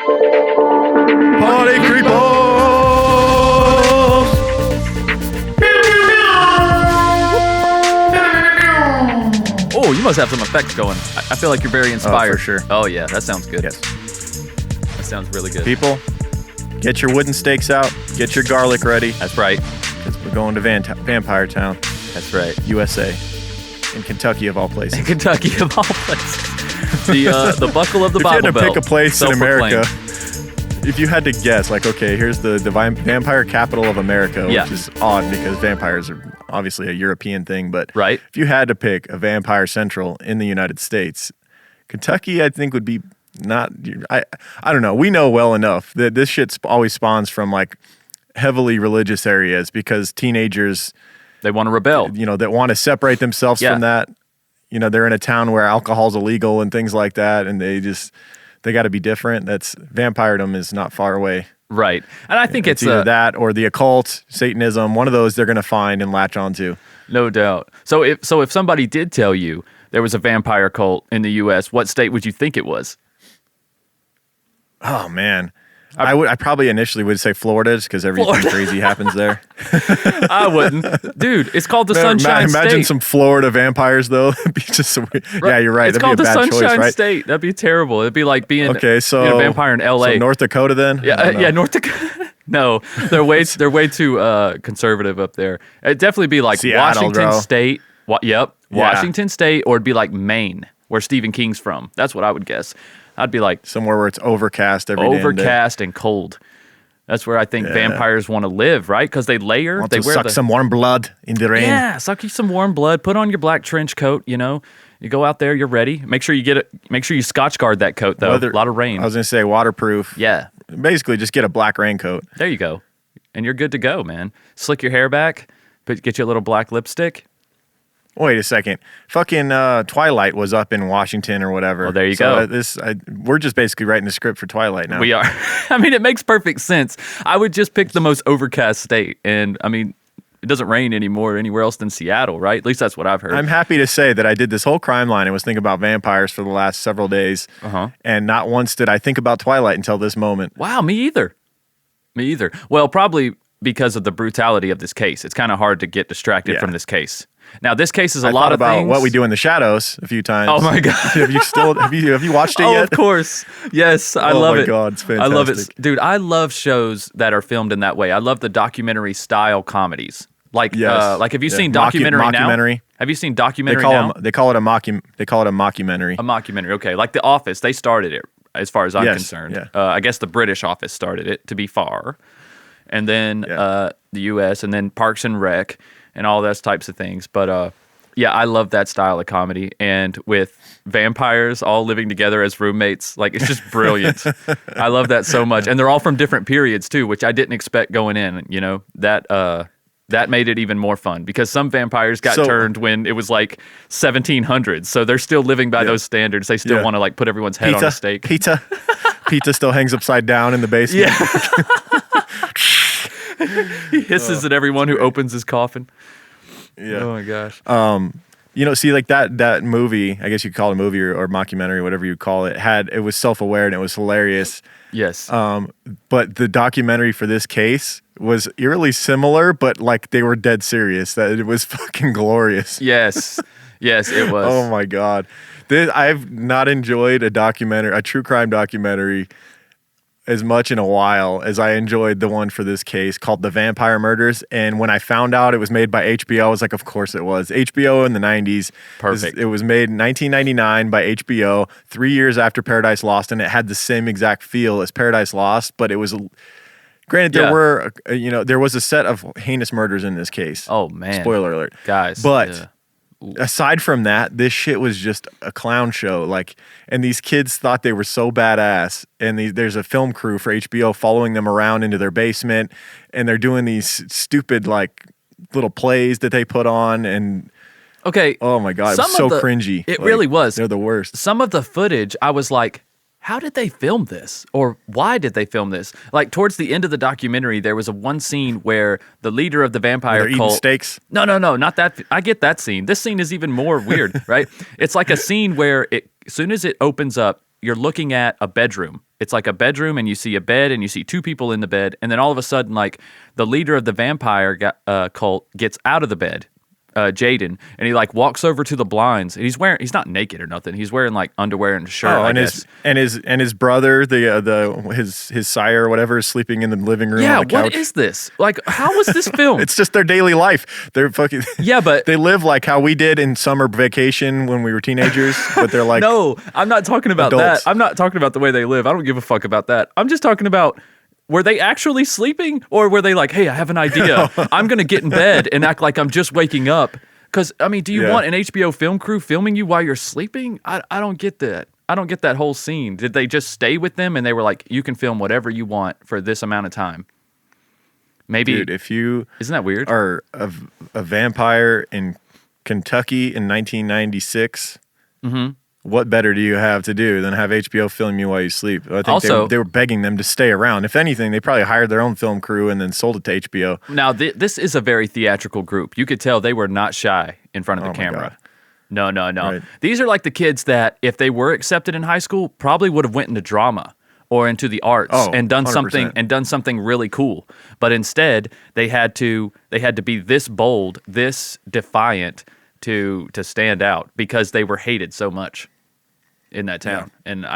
Party creepers! Oh, you must have some effects going. I feel like you're very inspired. Oh, for sure. Oh, yeah, that sounds good. Yes. That sounds really good. People, get your wooden stakes out. Get your garlic ready. That's right. 'Cause we're going to Vampire Town, That's right. USA. In Kentucky, of all places. Kentucky of all places. The buckle of the Bible If you had to pick a place in America, self-proclaimed. if you had to guess, like, okay, here's the vampire capital of America, Yeah. which is odd because vampires are obviously a European thing, but Right. if you had to pick a vampire central in the United States, Kentucky, I think, would be not. I don't know. We know well enough that this shit always spawns from like heavily religious areas because teenagers, They want to rebel. that want to separate themselves Yeah. from that. They're in a town where alcohol's illegal and things like that, and they got to be different. That's vampiredom is not far away. Right. And I think it's either that or the occult, Satanism. One of those they're going to find and latch onto. No doubt. So if somebody did tell you there was a vampire cult in the U.S., what state would you think it was? Oh man, I probably initially would say Florida just because everything crazy happens there. I wouldn't. Dude, it's called the Sunshine State. Imagine some Florida vampires though. It'd be just so weird. Yeah, you're right. It's That'd called be a the bad Sunshine choice, right? State. That'd be terrible. It'd be like being, Okay, so being a vampire in L.A. So North Dakota then? Yeah, North Dakota. No, they're way too conservative up there. It'd definitely be like Seattle, Washington bro. State. Yeah. Washington State, or it'd be like Maine, where Stephen King's from. That's what I would guess. I'd be like Somewhere where it's overcast every day. overcast and cold. That's where I think vampires want to live, right? Because they layer. Want They to wear suck some warm blood in the rain. Yeah, suck you some warm blood. Put on your black trench coat. You go out there. You're ready. Make sure you get it. Make sure you Scotch guard that coat though. A lot of rain. I was gonna say waterproof. Yeah. Basically, just get a black raincoat. There you go, and you're good to go, man. Slick your hair back. Get you a little black lipstick. Wait a second. Fucking Twilight was up in Washington or whatever. Well, there you go. We're just basically writing the script for Twilight now. We are. I mean, it makes perfect sense. I would just pick the most overcast state, and I mean, it doesn't rain anymore anywhere else than Seattle, right? At least that's what I've heard. I'm happy to say that I did this whole crime line and was thinking about vampires for the last several days. And not once did I think about Twilight until this moment. Wow, me either. Me either. Well, probably because of the brutality of this case. It's kind of hard to get distracted from this case. Now, this case is a lot of about things. What We Do in the Shadows a few times. Oh my god! have you watched it Oh, yet? of course. Yes, I love it. Oh my god, it's fantastic. I love it, dude. I love shows that are filmed in that way. I love the documentary style comedies. Like have you seen Documentary Now? Mockumentary. Have you seen Documentary Now? They call it a mockumentary. A mockumentary. Okay, like The Office, they started it. As far as I'm Yes, concerned, yeah. I guess the British Office started it. To be far, and then the U.S. and then Parks and Rec and all those types of things. But yeah, I love that style of comedy, and with vampires all living together as roommates, like it's just brilliant. I love that so much, and they're all from different periods too, which I didn't expect going in. That made it even more fun because some vampires got turned when it was like 1700s, so they're still living by those standards. They still want to like put everyone's head on a stake. Pizza still hangs upside down in the basement. Yeah. He hisses at everyone who opens his coffin. Yeah. Oh my gosh. See, like that movie, I guess you could call it a movie or mockumentary, whatever you call it, it was self-aware and it was hilarious. Yes. But the documentary for this case was eerily similar, but like they were dead serious. That it was fucking glorious. Yes. Yes, it was. Oh my God. I've not enjoyed a true crime documentary as much in a while as I enjoyed the one for this case called The Vampire Murders. And when I found out it was made by HBO, I was like, of course it was. HBO in the 90s. Perfect. It was made in 1999 by HBO, 3 years after Paradise Lost, and it had the same exact feel as Paradise Lost, but it was... Granted, there was a set of heinous murders in this case. Oh, man. Spoiler alert. Guys. But... aside from that, this shit was just a clown show. And these kids thought they were so badass. And there's a film crew for HBO following them around into their basement, and they're doing these stupid little plays that they put on. And okay, oh my god, it was so cringy. It really was. They're the worst. Some of the footage, I was like, how did they film this? Or why did they film this? Like towards the end of the documentary, there was one scene where the leader of the vampire They're cult... eating steaks? No, not that. I get that scene. This scene is even more weird, right? It's like a scene where as soon as it opens up, you're looking at a bedroom. It's like a bedroom, and you see a bed, and you see two people in the bed, and then all of a sudden, like the leader of the vampire cult gets out of the bed, Jaden, and he like walks over to the blinds, and he's not naked or nothing. He's wearing like underwear and a shirt. Oh, and his brother, his sire or whatever, is sleeping in the living room. Yeah, on the couch. what is this? Like, how was this filmed? It's just their daily life. They're fucking. Yeah, but they live like how we did in summer vacation when we were teenagers. But they're like, no, I'm not talking about adults. that. I'm not talking about the way they live. I don't give a fuck about that. I'm just talking about. Were they actually sleeping, or were they like, hey, I have an idea. I'm going to get in bed and act like I'm just waking up? Because, I mean, do you want an HBO film crew filming you while you're sleeping? I don't get that. I don't get that whole scene. Did they just stay with them and they were like, you can film whatever you want for this amount of time? Maybe. Dude, if you isn't that weird? Are a vampire in Kentucky in 1996, what better do you have to do than have HBO film you while you sleep? I think also, they were begging them to stay around. If anything, they probably hired their own film crew and then sold it to HBO. Now, this is a very theatrical group. You could tell they were not shy in front of the camera. No. Right. These are like the kids that, if they were accepted in high school, probably would have went into drama or into the arts and done 100%. something really cool. But instead, they had to be this bold, this defiant to stand out because they were hated so much in that town. Yeah. And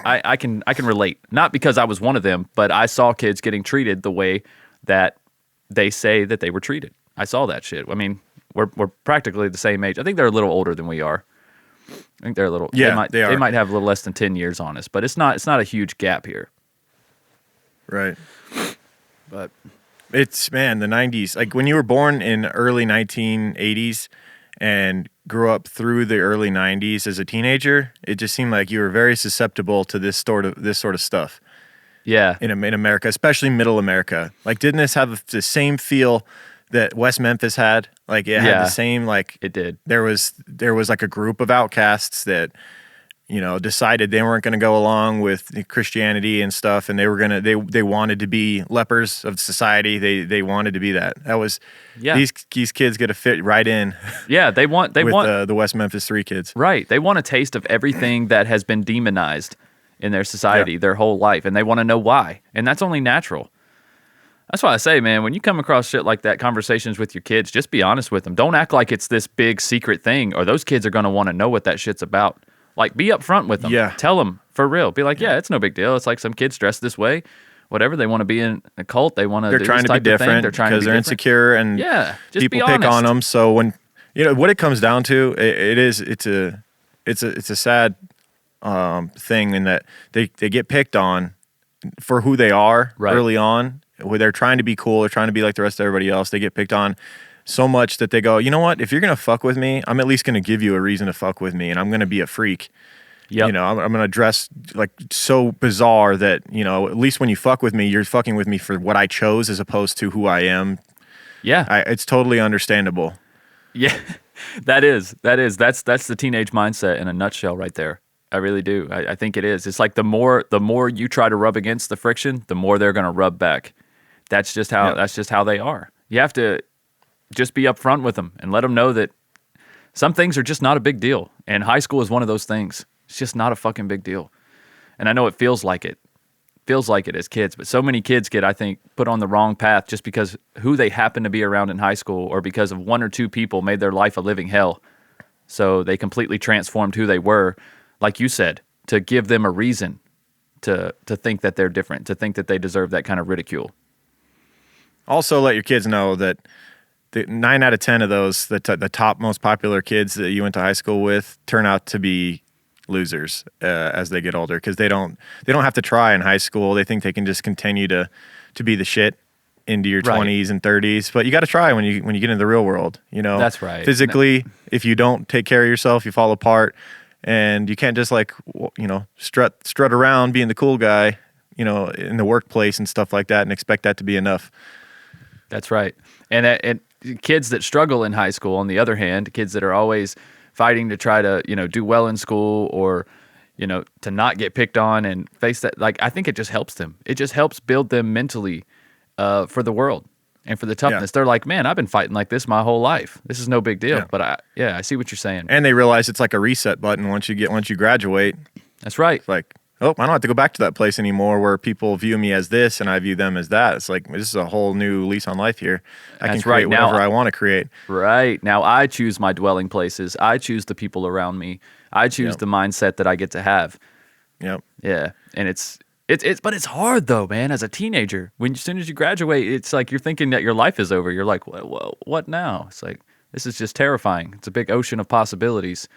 I can relate. Not because I was one of them, but I saw kids getting treated the way that they say that they were treated. I saw that shit. I mean, we're practically the same age. I think they're a little older than we are. I think they're a little. Yeah, they might have a little less than 10 years on us, but it's not a huge gap here. Right. But it's, man, the 90s. Like when you were born in early 1980s and grew up through the early 90s as a teenager, it just seemed like you were very susceptible to this sort of stuff. Yeah. In America, especially middle America. Like, didn't this have the same feel that West Memphis had? Like, it had the same, like, it did. There was like a group of outcasts that, you know, decided they weren't going to go along with Christianity and stuff, and they were gonna they wanted to be lepers of society. They wanted to be that. That was these kids get to fit right in. Yeah, they want the West Memphis 3 kids. Right. They want a taste of everything that has been demonized in their society their whole life, and they want to know why. And that's only natural. That's why I say, man, when you come across shit like that, conversations with your kids, just be honest with them. Don't act like it's this big secret thing, or those kids are going to want to know what that shit's about. Like, be upfront with them. Yeah. Tell them for real. Be like, it's no big deal. It's like some kids dressed this way. Whatever. They want to be in a cult. They want to. They're trying to be different. They're trying because they're insecure and just people pick on them. So when what it comes down to, it's a sad thing in that they get picked on for who they are early on. Where they're trying to be cool, they're trying to be like the rest of everybody else. They get picked on so much that they go, you know what? If you're gonna fuck with me, I'm at least gonna give you a reason to fuck with me, and I'm gonna be a freak. Yep. You know, I'm gonna dress like so bizarre that, you know, at least when you fuck with me, you're fucking with me for what I chose as opposed to who I am. Yeah, it's totally understandable. Yeah, that's the teenage mindset in a nutshell, right there. I really do. I think it is. It's like the more you try to rub against the friction, the more they're gonna rub back. That's just how they are. You have to just be upfront with them and let them know that some things are just not a big deal. And high school is one of those things. It's just not a fucking big deal. And I know it feels like it. Feels like it as kids, but so many kids get, I think, put on the wrong path just because who they happen to be around in high school or because of one or two people made their life a living hell. So they completely transformed who they were, like you said, to give them a reason to think that they're different, to think that they deserve that kind of ridicule. Also, let your kids know that 9 out of 10 of those, the top most popular kids that you went to high school with, turn out to be losers as they get older because they don't have to try in high school. They think they can just continue to be the shit into your 20s and 30s, but you got to try when you get into the real world. You know, that's right. Physically, if you don't take care of yourself, you fall apart, and you can't just strut around being the cool guy, you know, in the workplace and stuff like that, and expect that to be enough. That's right. And kids that struggle in high school, on the other hand, kids that are always fighting to try to, you know, do well in school or, you know, to not get picked on and face that, like, I think it just helps them. It just helps build them mentally for the world and for the toughness. Yeah. They're like, man, I've been fighting like this my whole life. This is no big deal. Yeah. But I see what you're saying. And they realize it's like a reset button once you graduate. That's right. It's like, oh, I don't have to go back to that place anymore where people view me as this and I view them as that. It's like, this is a whole new lease on life here. I can create whatever I want to create. Right. Now I choose my dwelling places. I choose the people around me. I choose the mindset that I get to have. Yep. Yeah. And but it's hard though, man, as a teenager. As soon as you graduate, it's like you're thinking that your life is over. You're like, well, what now? It's like, this is just terrifying. It's a big ocean of possibilities.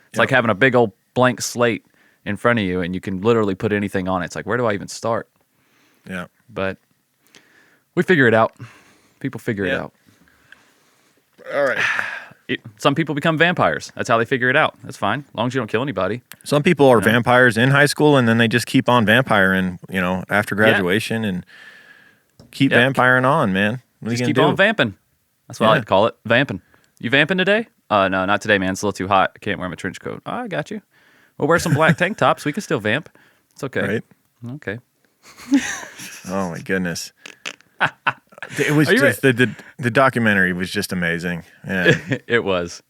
It's like having a big old blank slate in front of you, and you can literally put anything on it. It's like, where do I even start? Yeah. But we figure it out. People figure it out. All right. Some people become vampires. That's how they figure it out. That's fine, as long as you don't kill anybody. Some people are vampires in high school, and then they just keep on vampiring, after graduation, and keep vampiring on, man. What just are you keep gonna do? on vamping. That's what I'd call it, vamping. You vamping today? No, not today, man. It's a little too hot. I can't wear my trench coat. Oh, I got you. We'll wear some black tank tops. We can still vamp. It's okay. Right? Okay. Oh my goodness. It was just the documentary was just amazing. Yeah. It was.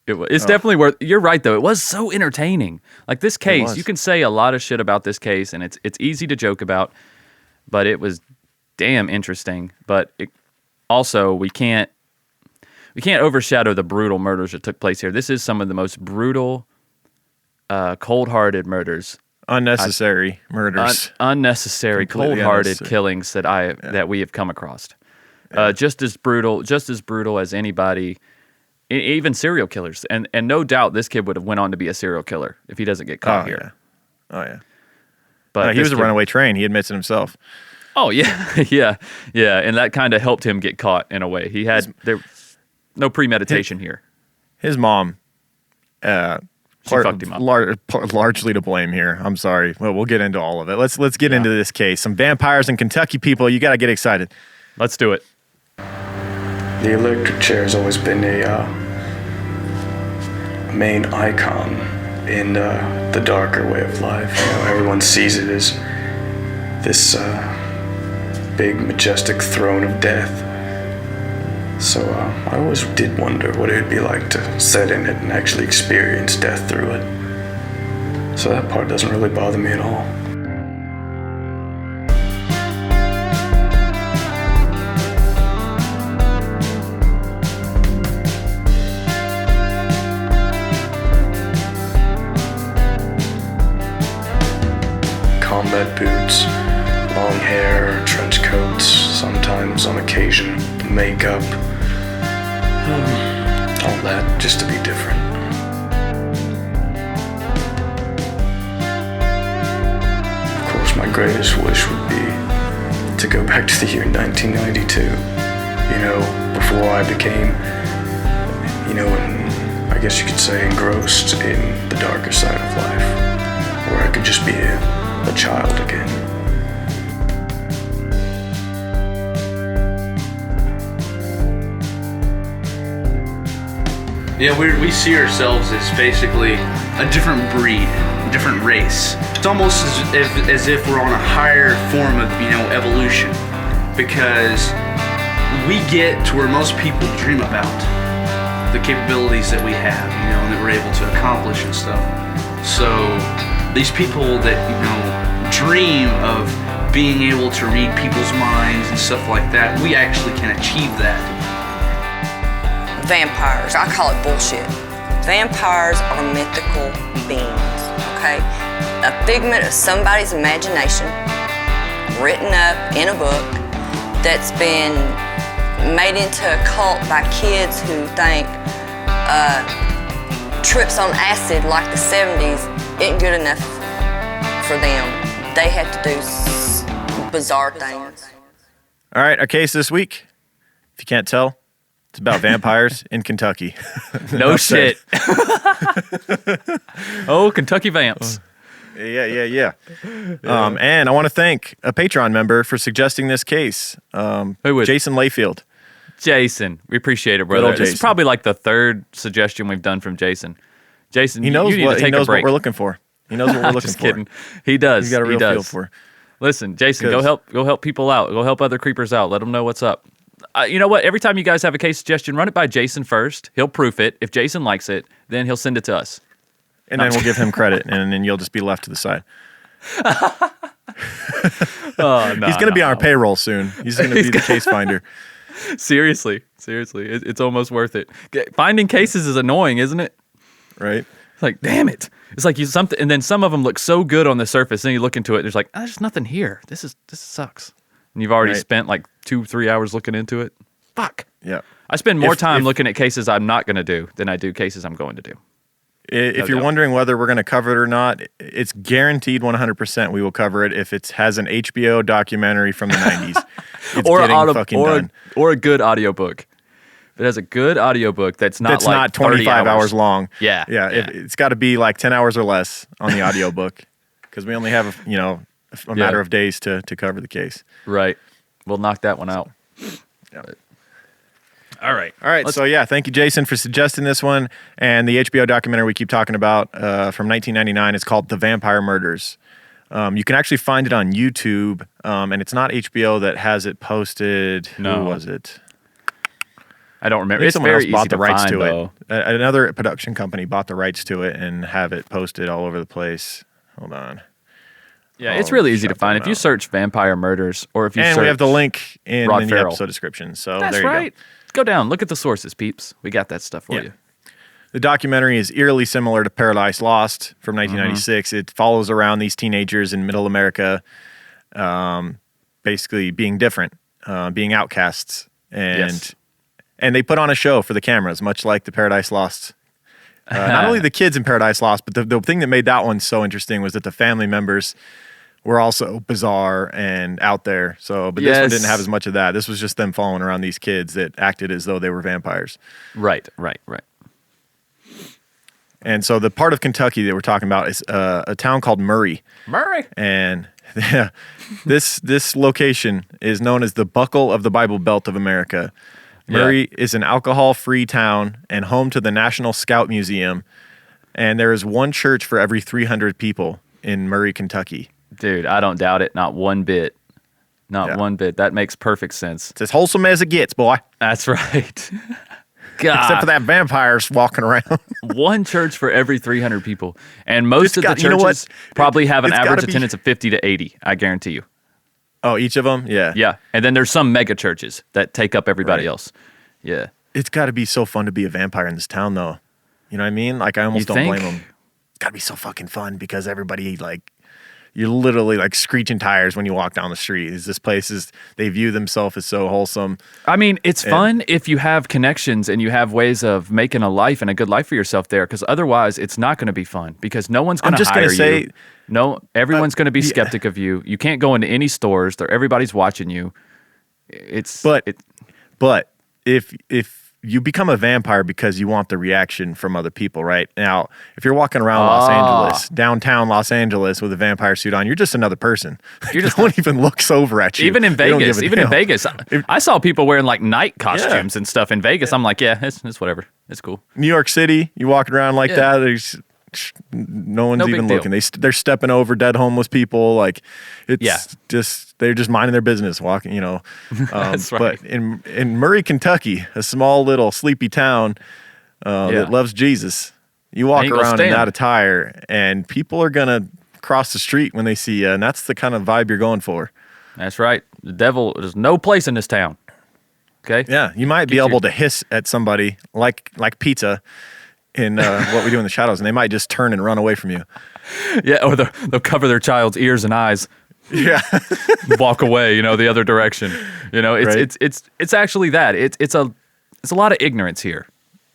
It's definitely worth. You're right though. It was so entertaining. Like this case, you can say a lot of shit about this case, and it's easy to joke about, but it was damn interesting. But also, we can't overshadow the brutal murders that took place here. This is some of the most brutal, cold-hearted murders. Unnecessary murders. Unnecessary, cold-hearted killings that we have come across. Just as brutal as anybody, even serial killers. And no doubt this kid would have went on to be a serial killer if he doesn't get caught here. Oh yeah. But he was a runaway train. He admits it himself. Oh yeah, yeah, and that kind of helped him get caught in a way. There no premeditation here. His mom, fucked him up. Largely to blame here. I'm sorry. Well, we'll get into all of it. Let's get into this case. Some vampires and Kentucky people. You got to get excited. Let's do it. The electric chair has always been a main icon in the darker way of life. Everyone sees it as this big, majestic throne of death. So I always did wonder what it would be like to sit in it and actually experience death through it. So that part doesn't really bother me at all. Combat boots, long hair, trench coats, sometimes on occasion, makeup, all that just to be different. Of course, my greatest wish would be to go back to the year 1992, before I became, I guess you could say engrossed in the darker side of life, where I could just be a child again. Yeah, we see ourselves as basically a different breed, a different race. It's almost as if we're on a higher form of, evolution, because we get to where most people dream about, the capabilities that we have, and that we're able to accomplish and stuff. So these people that, dream of being able to read people's minds and stuff like that, we actually can achieve that. Vampires, I call it bullshit. Vampires are mythical beings, okay? A figment of somebody's imagination, written up in a book, that's been made into a cult by kids who think trips on acid like the 70s isn't good enough for them. They have to do bizarre things. All right, our case this week, if you can't tell, it's about vampires in Kentucky. No shit. Oh, Kentucky vamps. Yeah. And I want to thank a Patreon member for suggesting this case. Who was Jason Layfield. Jason, we appreciate it, brother. This is probably like the third suggestion we've done from Jason. Jason, he knows you need to take a break. What we're looking for. He knows what we're looking Just for. kidding. He does. He's got a real feel for. Listen, Jason, go help people out. Go help other creepers out. Let them know what's up. You know what? Every time you guys have a case suggestion, run it by Jason first. He'll proof it. If Jason likes it, then he'll send it to us. And then we'll give him credit, and then you'll just be left to the side. Oh, no, He's going to be on our no. payroll soon. He's going to be the case finder. Seriously. It's almost worth it. Finding cases is annoying, isn't it? Right? It's like, damn it. It's like something, and then some of them look so good on the surface, and you look into it, there's like, there's nothing here. This sucks. And you've already Right. spent like 2-3 hours looking into it. Fuck. Yeah. I spend more If- time if- looking at cases I'm not going to do than I do cases I'm going to do. If you're doubt. wondering whether we're going to cover it or not, it's guaranteed 100% we will cover it if it has an HBO documentary from the 90s. It's Or, getting fucking done. or a good audiobook. If it has a good audiobook that's not That's like not 30 25 hours long. Yeah, Yeah. yeah. It's got to be like 10 hours or less on the audiobook because we only have, a matter of days to cover the case. Right. We'll knock that one out. Yeah. All right. All right. So, yeah, thank you, Jason, for suggesting this one. And the HBO documentary we keep talking about from 1999 is called The Vampire Murders. You can actually find it on YouTube, and it's not HBO that has it posted. No. Who was it? I don't I remember. think It's someone very else bought easy the to rights find, to though. it. Another production company bought the rights to it and have it posted all over the place. Hold on. Yeah, it's Oh, really easy to shut find. them If you out. search Vampire Murders, or if you And search we have the link in Rod the Ferrell. episode description. So That's there you right. Go down. Look at the sources, peeps. We got that stuff for Yeah. you. The documentary is eerily similar to Paradise Lost from 1996. It follows around these teenagers in middle America, basically being different, being outcasts. Yes. And they put on a show for the cameras, much like the Paradise Lost. Not only the kids in Paradise Lost, but the thing that made that one so interesting was that the family members were also bizarre and out there. So, but this one Yes. didn't have as much of that. This was just them following around these kids that acted as though they were vampires. Right. And so the part of Kentucky that we're talking about is a town called Murray. Murray. And this location is known as the Buckle of the Bible Belt of America. Murray is an alcohol-free town and home to the National Scout Museum. And there is one church for every 300 people in Murray, Kentucky. Dude, I don't doubt it. Not one bit. Not Yeah. one bit. That makes perfect sense. It's as wholesome as it gets, boy. That's right. God. Except for that vampires walking around. One church for every 300 people. And most of the you know what? churches probably have an It's gotta average be- attendance of 50 to 80, I guarantee you. Oh, each of them? Yeah. Yeah. And then there's some mega churches that take up everybody Right. else. Yeah. It's got to be so fun to be a vampire in this town, though. You know what I mean? Like, I almost You don't think? blame them. It's got to be so fucking fun because everybody, like, you're literally like screeching tires when you walk down the street. They view themselves as so wholesome. I mean, it's fun if you have connections and you have ways of making a life and a good life for yourself there, because otherwise it's not going to be fun because no one's going to just hire gonna say- you. No, everyone's going to be yeah. skeptic of you. You can't go into any stores. Everybody's watching you. But if you become a vampire because you want the reaction from other people, right? Now, if you're walking around Los Angeles, downtown Los Angeles with a vampire suit on, you're just another person. You're just no one even looks over at you. Even in They don't Vegas, give a damn. I saw people wearing like night costumes and stuff in Vegas. I'm like, yeah, it's whatever. It's cool. New York City, you walking around like Yeah. that, there's no one's No big even deal. looking. They're stepping over dead homeless people. Like it's Yeah. just they're just minding their business, walking. That's right. But in Murray, Kentucky, a small little sleepy town that loves Jesus, you walk Ain't gonna around in stand. that attire, and people are gonna cross the street when they see you, and that's the kind of vibe you're going for. That's right. The devil, there's no place in this town. Okay? Yeah, you might be Get able your- to hiss at somebody like pizza in What We Do in the Shadows, and they might just turn and run away from you. Yeah, or they'll cover their child's ears and eyes, Yeah. walk away, the other direction. Right. It's actually that. It's a lot of ignorance here.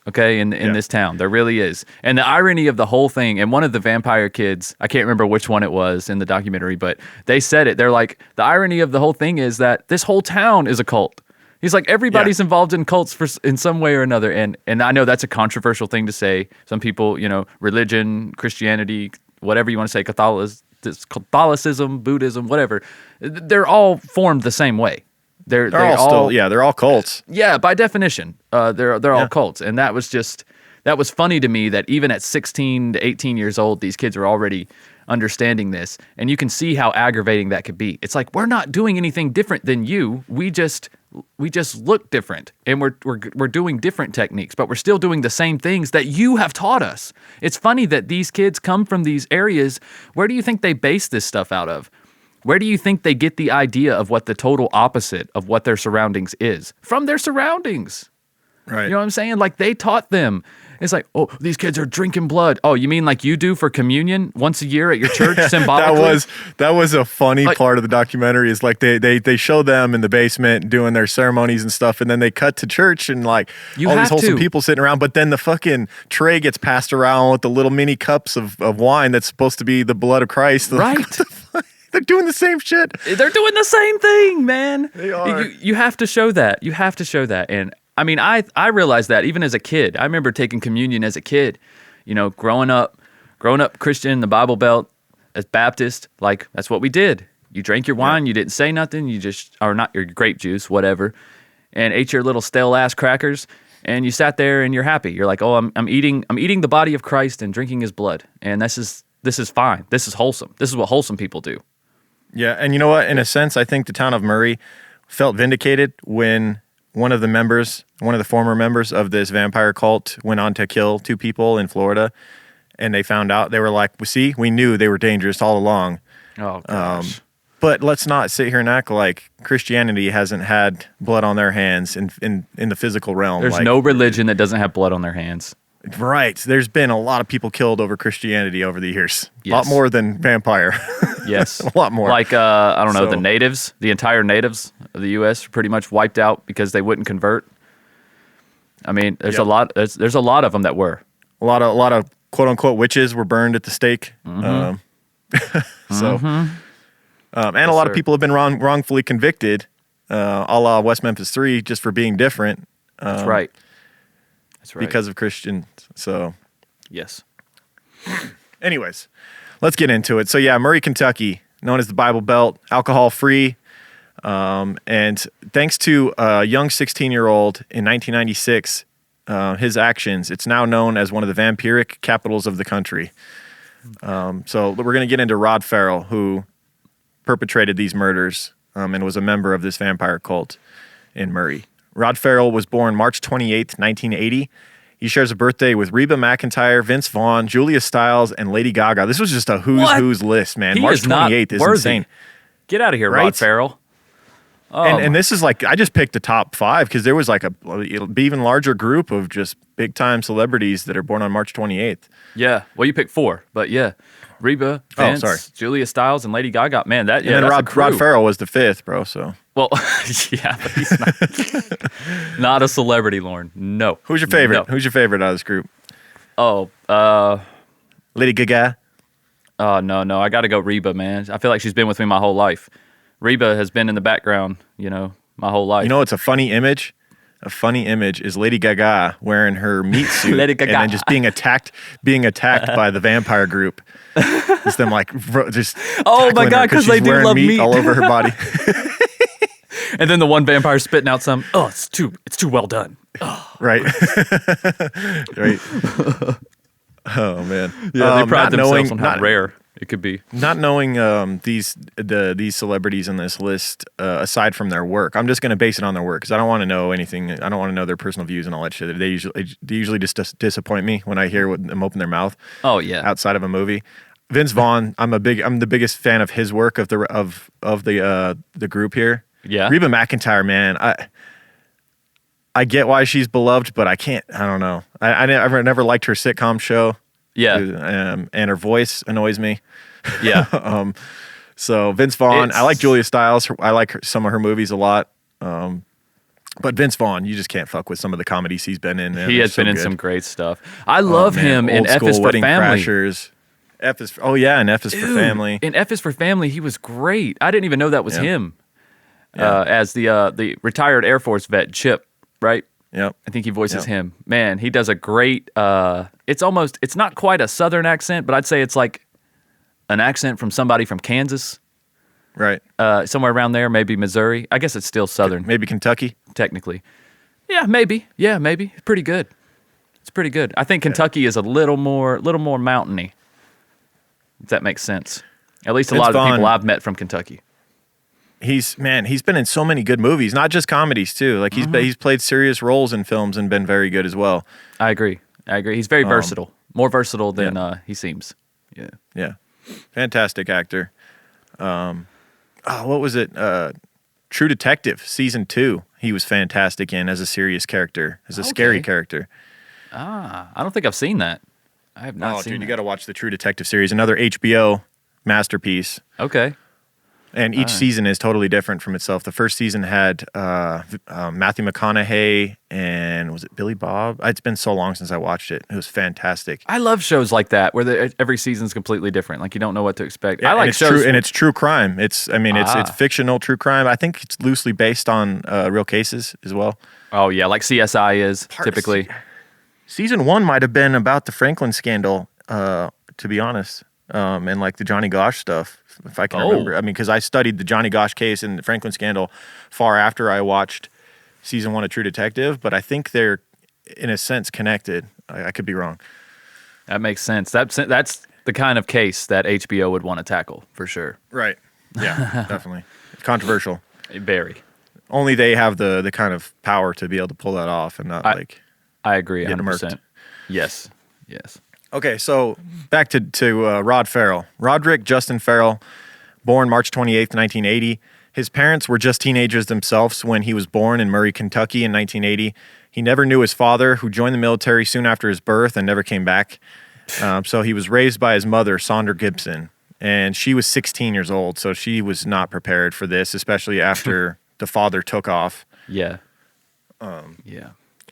Okay, in this town. There really is. And the irony of the whole thing, and one of the vampire kids, I can't remember which one it was in the documentary, but they said it. They're like, the irony of the whole thing is that this whole town is a cult. He's like, everybody's involved in cults in some way or another. And I know that's a controversial thing to say. Some people, religion, Christianity, whatever you want to say, Catholicism, Buddhism, whatever, they're all formed the same way. They're all cults. Yeah, by definition, they're all cults, and that was funny to me that even at 16 to 18 years old, these kids are already understanding this, and you can see how aggravating that could be. It's like, we're not doing anything different than you. We just we just look different, and we're doing different techniques, but we're still doing the same things that you have taught us. It's funny that these kids come from these areas. Where do you think they base this stuff out of? Where do you think they get the idea of what the total opposite of what their surroundings is? From their surroundings. Right. You know what I'm saying? Like, they taught them. It's like, oh, these kids are drinking blood. Oh, you mean like you do for communion once a year at your church symbolically? That was a funny part of the documentary. Is like they show them in the basement doing their ceremonies and stuff, and then they cut to church and like all these wholesome people sitting around. But then the fucking tray gets passed around with the little mini cups of wine that's supposed to be the blood of Christ. Right. They're doing the same shit. They're doing the same thing, man. They are. You have to show that. You have to show that. And I mean, I realized that even as a kid. I remember taking communion as a kid. You know, growing up Christian, the Bible Belt, as Baptist, like that's what we did. You drank your wine, you didn't say nothing, you just, or not your grape juice, whatever, and ate your little stale ass crackers, and you sat there and you're happy. You're like, oh, I'm eating the body of Christ and drinking his blood, and this is fine. This is wholesome. This is what wholesome people do. Yeah, and you know what? In a sense, I think the town of Murray felt vindicated when one of the former members of this vampire cult went on to kill 2 people in Florida, and they found out. They were like, well, see, we knew they were dangerous all along. Oh, gosh. But let's not sit here and act like Christianity hasn't had blood on their hands in the physical realm. There's no religion that doesn't have blood on their hands. Right. There's been a lot of people killed over Christianity over the years. Yes. A lot more than vampire. Yes. A lot more. Like, I don't know, the natives, the entire natives of the U.S. pretty much wiped out because they wouldn't convert. I mean, there's a lot of them that were. A lot of quote unquote witches were burned at the stake. Mm-hmm. And a lot of people have been wrongfully convicted, a la West Memphis 3, just for being different. That's right. That's right. Because of Christians. So, yes. Anyways, let's get into it. So, yeah, Murray, Kentucky, known as the Bible Belt, alcohol-free. And thanks to a young 16-year-old in 1996, his actions, it's now known as one of the vampiric capitals of the country. So we're going to get into Rod Ferrell, who perpetrated these murders and was a member of this vampire cult in Murray. Rod Ferrell was born March 28th, 1980. He shares a birthday with Reba McEntire, Vince Vaughn, Julia Stiles, and Lady Gaga. This was just a who's list, man. March 28th is insane. Get out of here, right? Rod Ferrell. And this is like, I just picked the top 5 because there was like it'll be even larger group of just big time celebrities that are born on March 28th. Yeah. Well, you picked 4, but yeah. Reba, Vince, Julia Stiles, and Lady Gaga. Man, that, yeah. And then Rod Ferrell was the 5th, bro, so. Well, yeah, but he's not a celebrity, Lauren. No. Who's your favorite? No. Who's your favorite out of this group? Oh, Lady Gaga? Oh, no. I got to go Reba, man. I feel like she's been with me my whole life. Reba has been in the background, my whole life. You know, it's a funny image. A funny image is Lady Gaga wearing her meat suit Lady Gaga. and then just being attacked by the vampire group. Just them like just oh my god, because they do love meat all over her body. And then the one vampire spitting out some. Oh, it's too well done. Oh. Right. Right. Oh man. Yeah, they pride themselves on how rare it could be. Not knowing these celebrities in this list, aside from their work, I'm just going to base it on their work because I don't want to know anything. I don't want to know their personal views and all that shit. They usually just disappoint me when I hear them open their mouth. Oh yeah. Outside of a movie, Vince Vaughn, I'm the biggest fan of his work of the group here. Yeah. Reba McEntire, man, I get why she's beloved, but I don't know. I never liked her sitcom show. Yeah. And her voice annoys me. Yeah. So Vince Vaughn, I like Julia Stiles. I like some of her movies a lot. But Vince Vaughn, you just can't fuck with some of the comedies he's been in. Man. He has been in some great stuff. I love him in F is for Family. Crashers. and F is for Family. In F is for Family, he was great. I didn't even know that was him. As the retired Air Force vet, Chip, right? Yep. I think he voices him. Man, he does a great, it's not quite a Southern accent, but I'd say it's like an accent from somebody from Kansas. Right. Somewhere around there, maybe Missouri. I guess it's still Southern. Maybe Kentucky. Technically. Yeah, maybe. It's pretty good. It's pretty good. I think Kentucky is a little more mountainy. If that makes sense. At least a lot of the people I've met from Kentucky. he's been in so many good movies, not just comedies too. Like he's played serious roles in films and been very good as well. I agree. He's very versatile, more versatile than he seems. Yeah. Yeah, fantastic actor. What was it? True Detective season 2. He was fantastic in as a serious character, as a scary character. I don't think I've seen that. I have not seen dude, that. you got to watch the True Detective series, another HBO masterpiece. Okay. And each season is totally different from itself. The first season had Matthew McConaughey and was it Billy Bob? It's been so long since I watched it. It was fantastic. I love shows like that where every season's completely different. Like you don't know what to expect. Yeah, I like it's shows, true, and it's true crime. It's fictional true crime. I think it's loosely based on real cases as well. Oh yeah, like CSI is typically. Season 1 might have been about the Franklin scandal, to be honest, and like the Johnny Gosch stuff. If I can remember. I mean, because I studied the Johnny Gosch case and the Franklin scandal far after I watched season 1 of True Detective, but I think they're, in a sense, connected. I could be wrong. That makes sense. That's the kind of case that HBO would want to tackle, for sure. Right. Yeah, definitely. Controversial. Very. Only they have the kind of power to be able to pull that off and not I agree 100%. murked. Yes. Okay, so back to Rod Ferrell. Roderick Justin Ferrell, born March 28th, 1980. His parents were just teenagers themselves when he was born in Murray, Kentucky in 1980. He never knew his father, who joined the military soon after his birth and never came back. So he was raised by his mother, Sandra Gibson, and she was 16 years old, so she was not prepared for this, especially after the father took off. Yeah.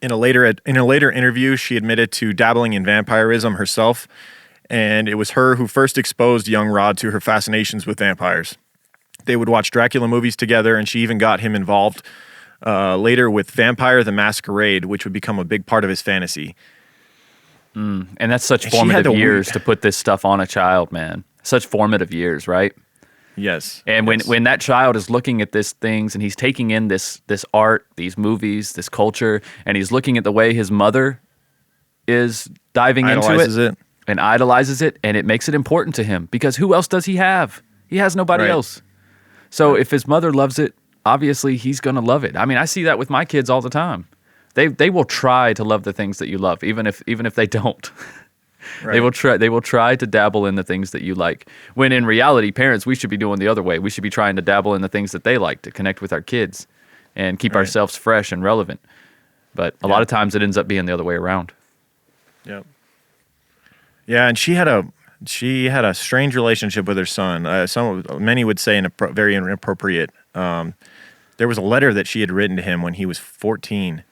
In a later interview, she admitted to dabbling in vampirism herself, and it was her who first exposed young Rod to her fascinations with vampires. They would watch Dracula movies together, and she even got him involved later with Vampire the Masquerade, which would become a big part of his fantasy. And that's such formative years to put this stuff on a child, man. Such formative years, right? Yes. And when that child is looking at these things and he's taking in this art, these movies, this culture, and he's looking at the way his mother is diving into it and idolizes it, and it makes it important to him because who else does he have? He has nobody else. So if his mother loves it, obviously he's going to love it. I mean, I see that with my kids all the time. They will try to love the things that you love, even if they don't. Right. They will try to dabble in the things that you like. When in reality, parents, we should be doing the other way. We should be trying to dabble in the things that they like to connect with our kids and keep ourselves fresh and relevant. But a lot of times it ends up being the other way around. Yep. Yeah, and she had a strange relationship with her son. Many would say very inappropriate. There was a letter that she had written to him when he was 14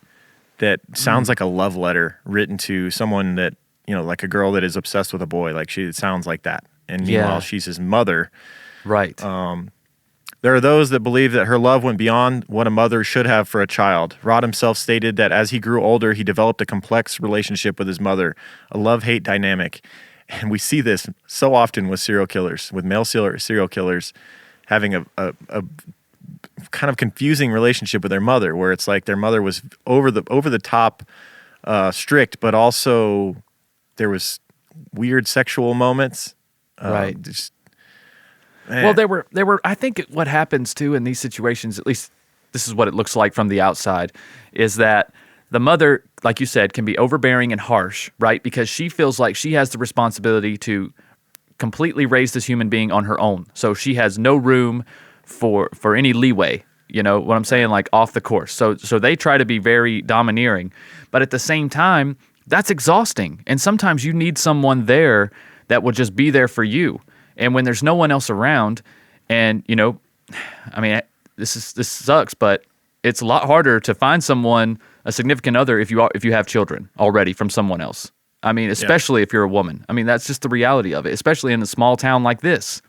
that sounds like a love letter written to someone that, like a girl that is obsessed with a boy. Like it sounds like that. And meanwhile, she's his mother. Right. There are those that believe that her love went beyond what a mother should have for a child. Rod himself stated that as he grew older, he developed a complex relationship with his mother, a love-hate dynamic. And we see this so often with serial killers, with male serial killers having a kind of confusing relationship with their mother, where it's like their mother was over the top strict, but also there was weird sexual moments. Right. Well, there were. I think what happens too in these situations, at least this is what it looks like from the outside, is that the mother, like you said, can be overbearing and harsh, right? Because she feels like she has the responsibility to completely raise this human being on her own. So she has no room for any leeway. You know what I'm saying? Like off the course. So they try to be very domineering, but at the same time, that's exhausting. And sometimes you need someone there that will just be there for you. And when there's no one else around, and I mean, this sucks, but it's a lot harder to find someone, a significant other, if you have children already from someone else. I mean, especially if you're a woman. I mean, that's just the reality of it, especially in a small town like this.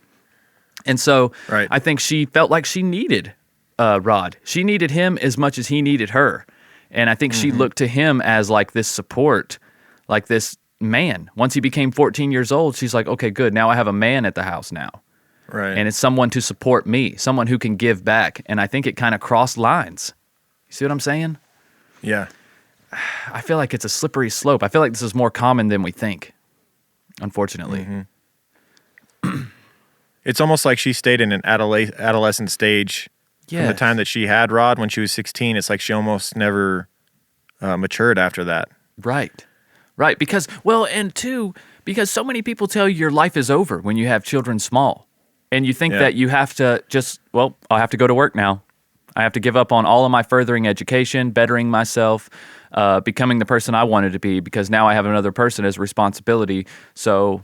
And so I think she felt like she needed Rod. She needed him as much as he needed her. And I think she looked to him as like this support, like this man. Once he became 14 years old, she's like, okay, good. Now I have a man at the house now. Right. And it's someone to support me, someone who can give back. And I think it kind of crossed lines. You see what I'm saying? Yeah. I feel like it's a slippery slope. I feel like this is more common than we think, unfortunately. It's almost like she stayed in an adolescent stage From the time that she had Rod when she was 16, it's like she almost never matured after that. Right. Right. Because, well, and two, because so many people tell you your life is over when you have children small. And you think that you have to just, well, I'll have to go to work now. I have to give up on all of my furthering education, bettering myself, becoming the person I wanted to be, because now I have another person as responsibility. So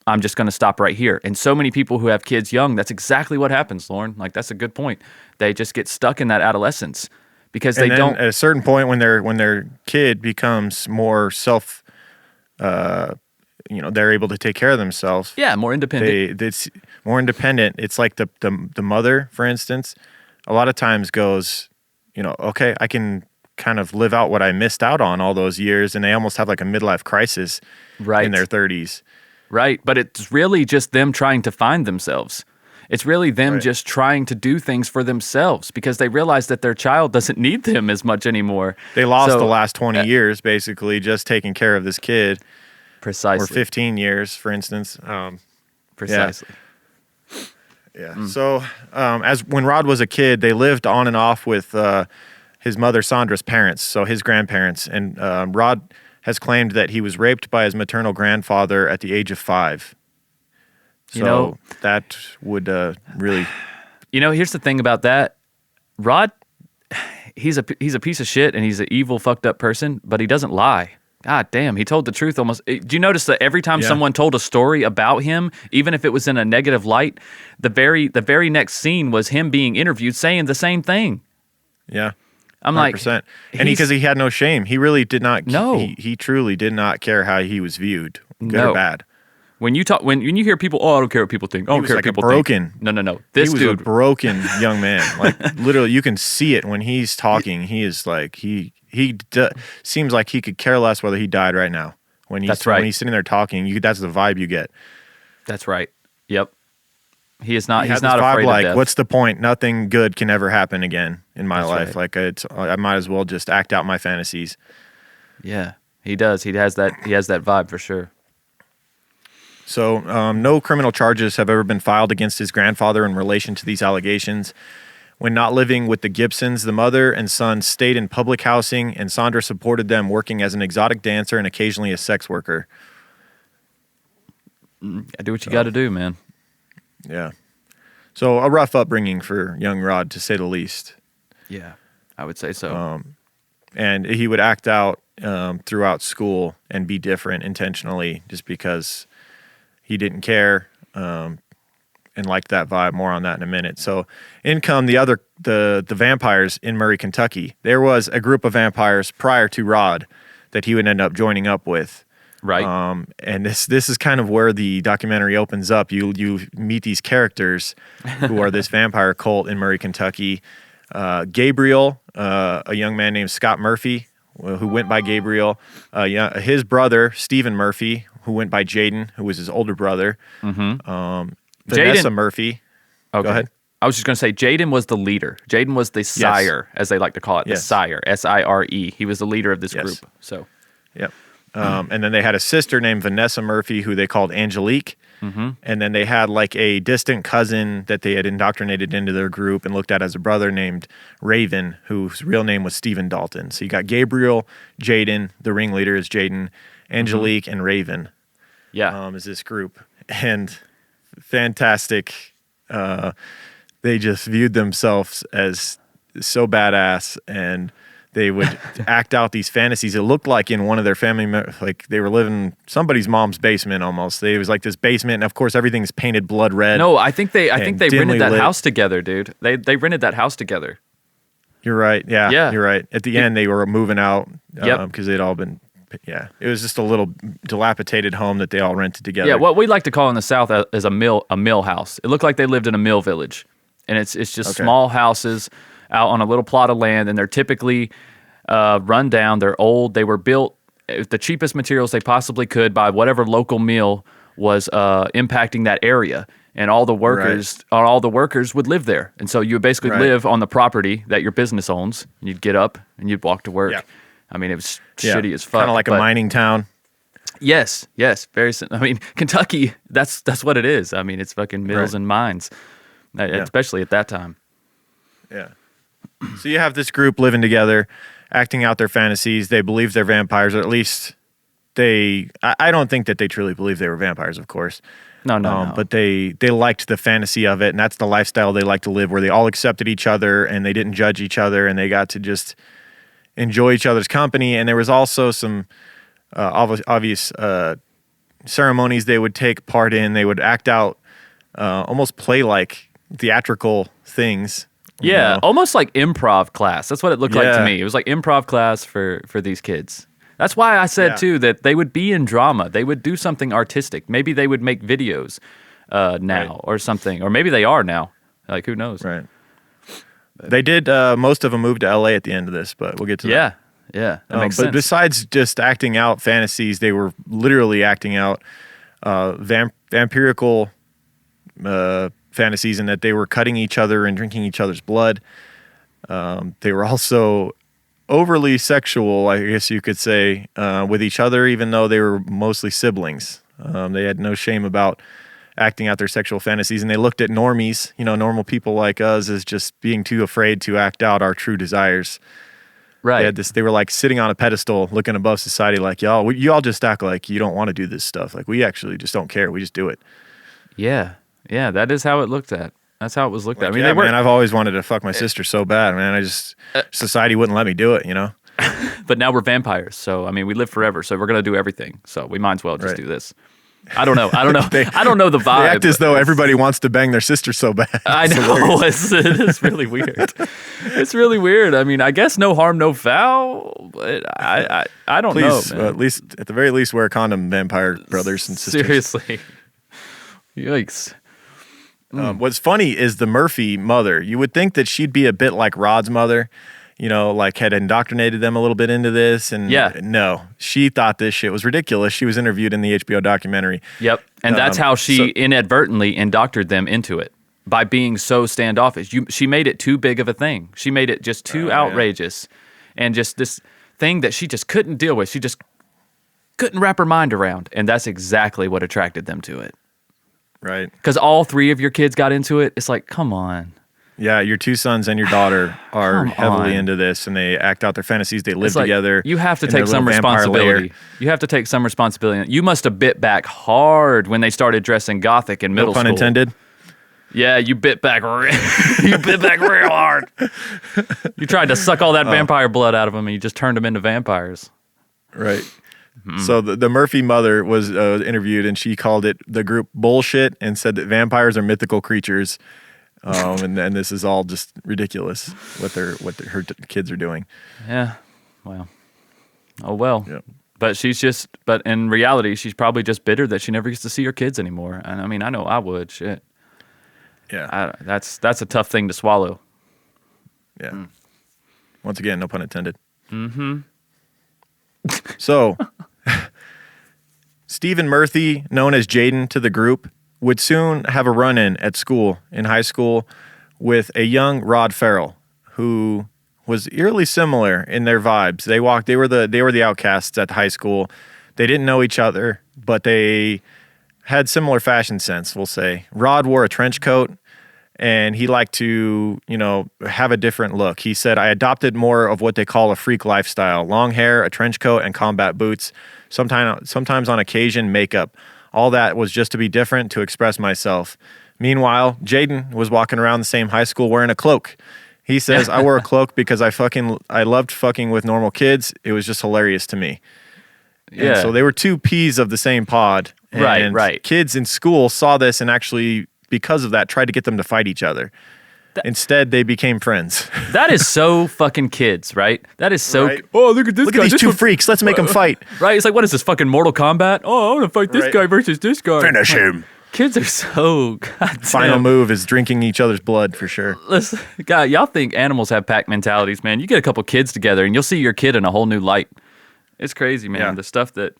I'm just going to stop right here. And so many people who have kids young, that's exactly what happens, Lauren. Like, that's a good point. They just get stuck in that adolescence because they don't. At a certain point, when their kid becomes more they're able to take care of themselves. Yeah, more independent. It's more independent. It's like the mother, for instance, a lot of times goes, okay, I can kind of live out what I missed out on all those years, and they almost have like a midlife crisis in their 30s. Right, but it's really just them trying to find themselves. It's really them just trying to do things for themselves because they realize that their child doesn't need them as much anymore. They lost the last 20 years basically just taking care of this kid. Precisely. Or 15 years, for instance. Precisely. Yeah. So as when Rod was a kid, they lived on and off with his mother Sandra's parents, so his grandparents. And Rod has claimed that he was raped by his maternal grandfather at the age of 5. So that would really... here's the thing about that. Rod, he's a piece of shit and he's an evil, fucked up person, but he doesn't lie. God damn, he told the truth almost. Do you notice that every time someone told a story about him, even if it was in a negative light, the very next scene was him being interviewed saying the same thing? Yeah. I'm 100%. like, and because he had no shame. He really did not. No. He truly did not care how he was viewed, good or bad. When you you hear people, I don't care what people think. I don't care what people think. No. He was a broken young man. Like literally, you can see it when he's talking. He is like seems like he could care less whether he died right now. When he's when he's sitting there talking, that's the vibe you get. That's right. Yep. He's not vibe afraid of death. What's the point? Nothing good can ever happen again in my life. Right. Like I might as well just act out my fantasies. Yeah, he does. He has that vibe for sure. So no criminal charges have ever been filed against his grandfather in relation to these allegations. When not living with the Gibsons, the mother and son stayed in public housing, and Sandra supported them working as an exotic dancer and occasionally a sex worker. Do what you got to do, man. Yeah. So a rough upbringing for young Rod, to say the least. Yeah, I would say so. And he would act out throughout school and be different intentionally just because he didn't care and liked that vibe. More on that in a minute. So in come the vampires in Murray, Kentucky. There was a group of vampires prior to Rod that he would end up joining up with. Right. And this is kind of where the documentary opens up. You meet these characters who are this vampire cult in Murray, Kentucky. Gabriel, a young man named Scott Murphy, who went by Gabriel. His brother, Stephen Murphy, who went by Jaden, who was his older brother. Mm-hmm. Vanessa Murphy. Okay. Go ahead. I was just going to say Jaden was the leader. Jaden was the sire, as they like to call it, the sire, Sire. He was the leader of this group. So, yep. And then they had a sister named Vanessa Murphy, who they called Angelique. Mm-hmm. And then they had like a distant cousin that they had indoctrinated into their group and looked at as a brother named Raven, whose real name was Stephen Dalton. So you got Gabriel, Jaden, the ringleader is Jaden, Angelique, and Raven. Yeah. Is this group. And fantastic. They just viewed themselves as so badass, and they would act out these fantasies. It looked like in one of their family, like they were living somebody's mom's basement almost. It was like this basement, and of course everything's painted blood red. No, I think they rented that house together, dude. They rented that house together. You're right. Yeah. You're right. At the end, they were moving out because they'd all been. Yeah, it was just a little dilapidated home that they all rented together. Yeah, what we like to call in the South as a mill house. It looked like they lived in a mill village, and it's just small houses out on a little plot of land, and they're typically run down. They're old. They were built with the cheapest materials they possibly could by whatever local mill was impacting that area, and all the workers would live there. And so you would basically live on the property that your business owns. And you'd get up and you'd walk to work. Yeah. I mean, it was shitty as fuck. Kind of like a mining town. Yes, very. I mean, Kentucky. That's what it is. I mean, it's fucking mills and mines, especially at that time. Yeah. So you have this group living together, acting out their fantasies. They believe they're vampires, or at least I don't think that they truly believe they were vampires, of course. No. But they liked the fantasy of it, and that's the lifestyle they like to live, where they all accepted each other and they didn't judge each other, and they got to just enjoy each other's company. And there was also some obvious ceremonies they would take part in. They would act out, almost play like theatrical things. Yeah, know? almost like improv class. That's what it looked like to Yeah. me. It was like improv class for these kids. That's why I said, Yeah. too, that they would be in drama. They would do something artistic. Maybe they would make videos now Right. or something. Or maybe they are now. Like, who knows? Right. They did, most of them moved to LA at the end of this, but we'll get to that. Yeah. That makes But sense. besides just acting out fantasies, they were literally acting out vampirical fantasies, in that they were cutting each other and drinking each other's blood. They were also overly sexual, I guess you could say, with each other, even though they were mostly siblings. They had no shame about acting out their sexual fantasies, and they looked at normies, normal people like us, as just being too afraid to act out our true desires. right. They were like sitting on a pedestal looking above society, like, you all just act like you don't want to do this stuff. Like, we actually just don't care. We just do it. Yeah. That is how it looked at. That's how it was looked at. I mean, yeah, they were, man, I've always wanted to fuck my sister so bad, man. Society wouldn't let me do it, but now we're vampires. So, I mean, we live forever. So we're going to do everything. So we might as well just Right. do this. I don't know. I don't know the vibe. They act as though everybody wants to bang their sister so bad. I It's know. hilarious. It's really weird. It's really weird. I mean, I guess no harm, no foul. But I don't Please, know, man. at the very least, wear a condom, vampire brothers and sisters. Seriously. Yikes. What's funny is the Murphy mother. You would think that she'd be a bit like Rod's mother, like had indoctrinated them a little bit into this. And Yeah. no, she thought this shit was ridiculous. She was interviewed in the HBO documentary. Yep. And that's how she inadvertently indoctrinated them into it by being so standoffish. She made it too big of a thing. She made it just too outrageous and just this thing that she just couldn't deal with. She just couldn't wrap her mind around. And that's exactly what attracted them to it. Right. Because all three of your kids got into it. It's like, come on. Yeah, your two sons and your daughter are Come heavily on. into this, and they act out their fantasies. They live It's like, together. you have to in their take some little vampire responsibility. lair. You have to take some responsibility. You must have bit back hard when they started dressing gothic in middle No pun school. intended. Yeah, you bit back. You bit back real hard. You tried to suck all that vampire blood out of them, and you just turned them into vampires. Right. So the Murphy mother was interviewed, and she called the group bullshit and said that vampires are mythical creatures, and this is all just ridiculous what her kids are doing. Yeah. Well. Oh well. Yep. But in reality, she's probably just bitter that she never gets to see her kids anymore. And I mean, I know I would. Shit. Yeah. That's a tough thing to swallow. Yeah. Once again, no pun intended. Mm-hmm. So, Stephen Murphy, known as Jaden to the group, would soon have a run-in at school, in high school, with a young Rod Ferrell, who was eerily similar in their vibes. They were the outcasts at high school. They didn't know each other, but they had similar fashion sense, we'll say. Rod wore a trench coat, and he liked to, have a different look. He said, I adopted more of what they call a freak lifestyle. Long hair, a trench coat, and combat boots. Sometimes on occasion, makeup. All that was just to be different, to express myself. Meanwhile, Jaden was walking around the same high school wearing a cloak. He says, I wore a cloak because I loved fucking with normal kids. It was just hilarious to me. Yeah. And so they were two peas of the same pod. And Right. Kids in school saw this and actually, because of that, tried to get them to fight each other. Instead, they became friends. That is so fucking kids, right? That is so. Right. Oh, look at this Look guy. at these This two one- freaks. Let's make them fight. Right? It's like, what is this fucking Mortal Kombat? Oh, I want to fight this Right. guy versus this guy. Finish him. Kids are so goddamn. Final move is drinking each other's blood for sure. Listen, God, y'all think animals have pack mentalities, man. You get a couple kids together and you'll see your kid in a whole new light. It's crazy, man. Yeah. The stuff that,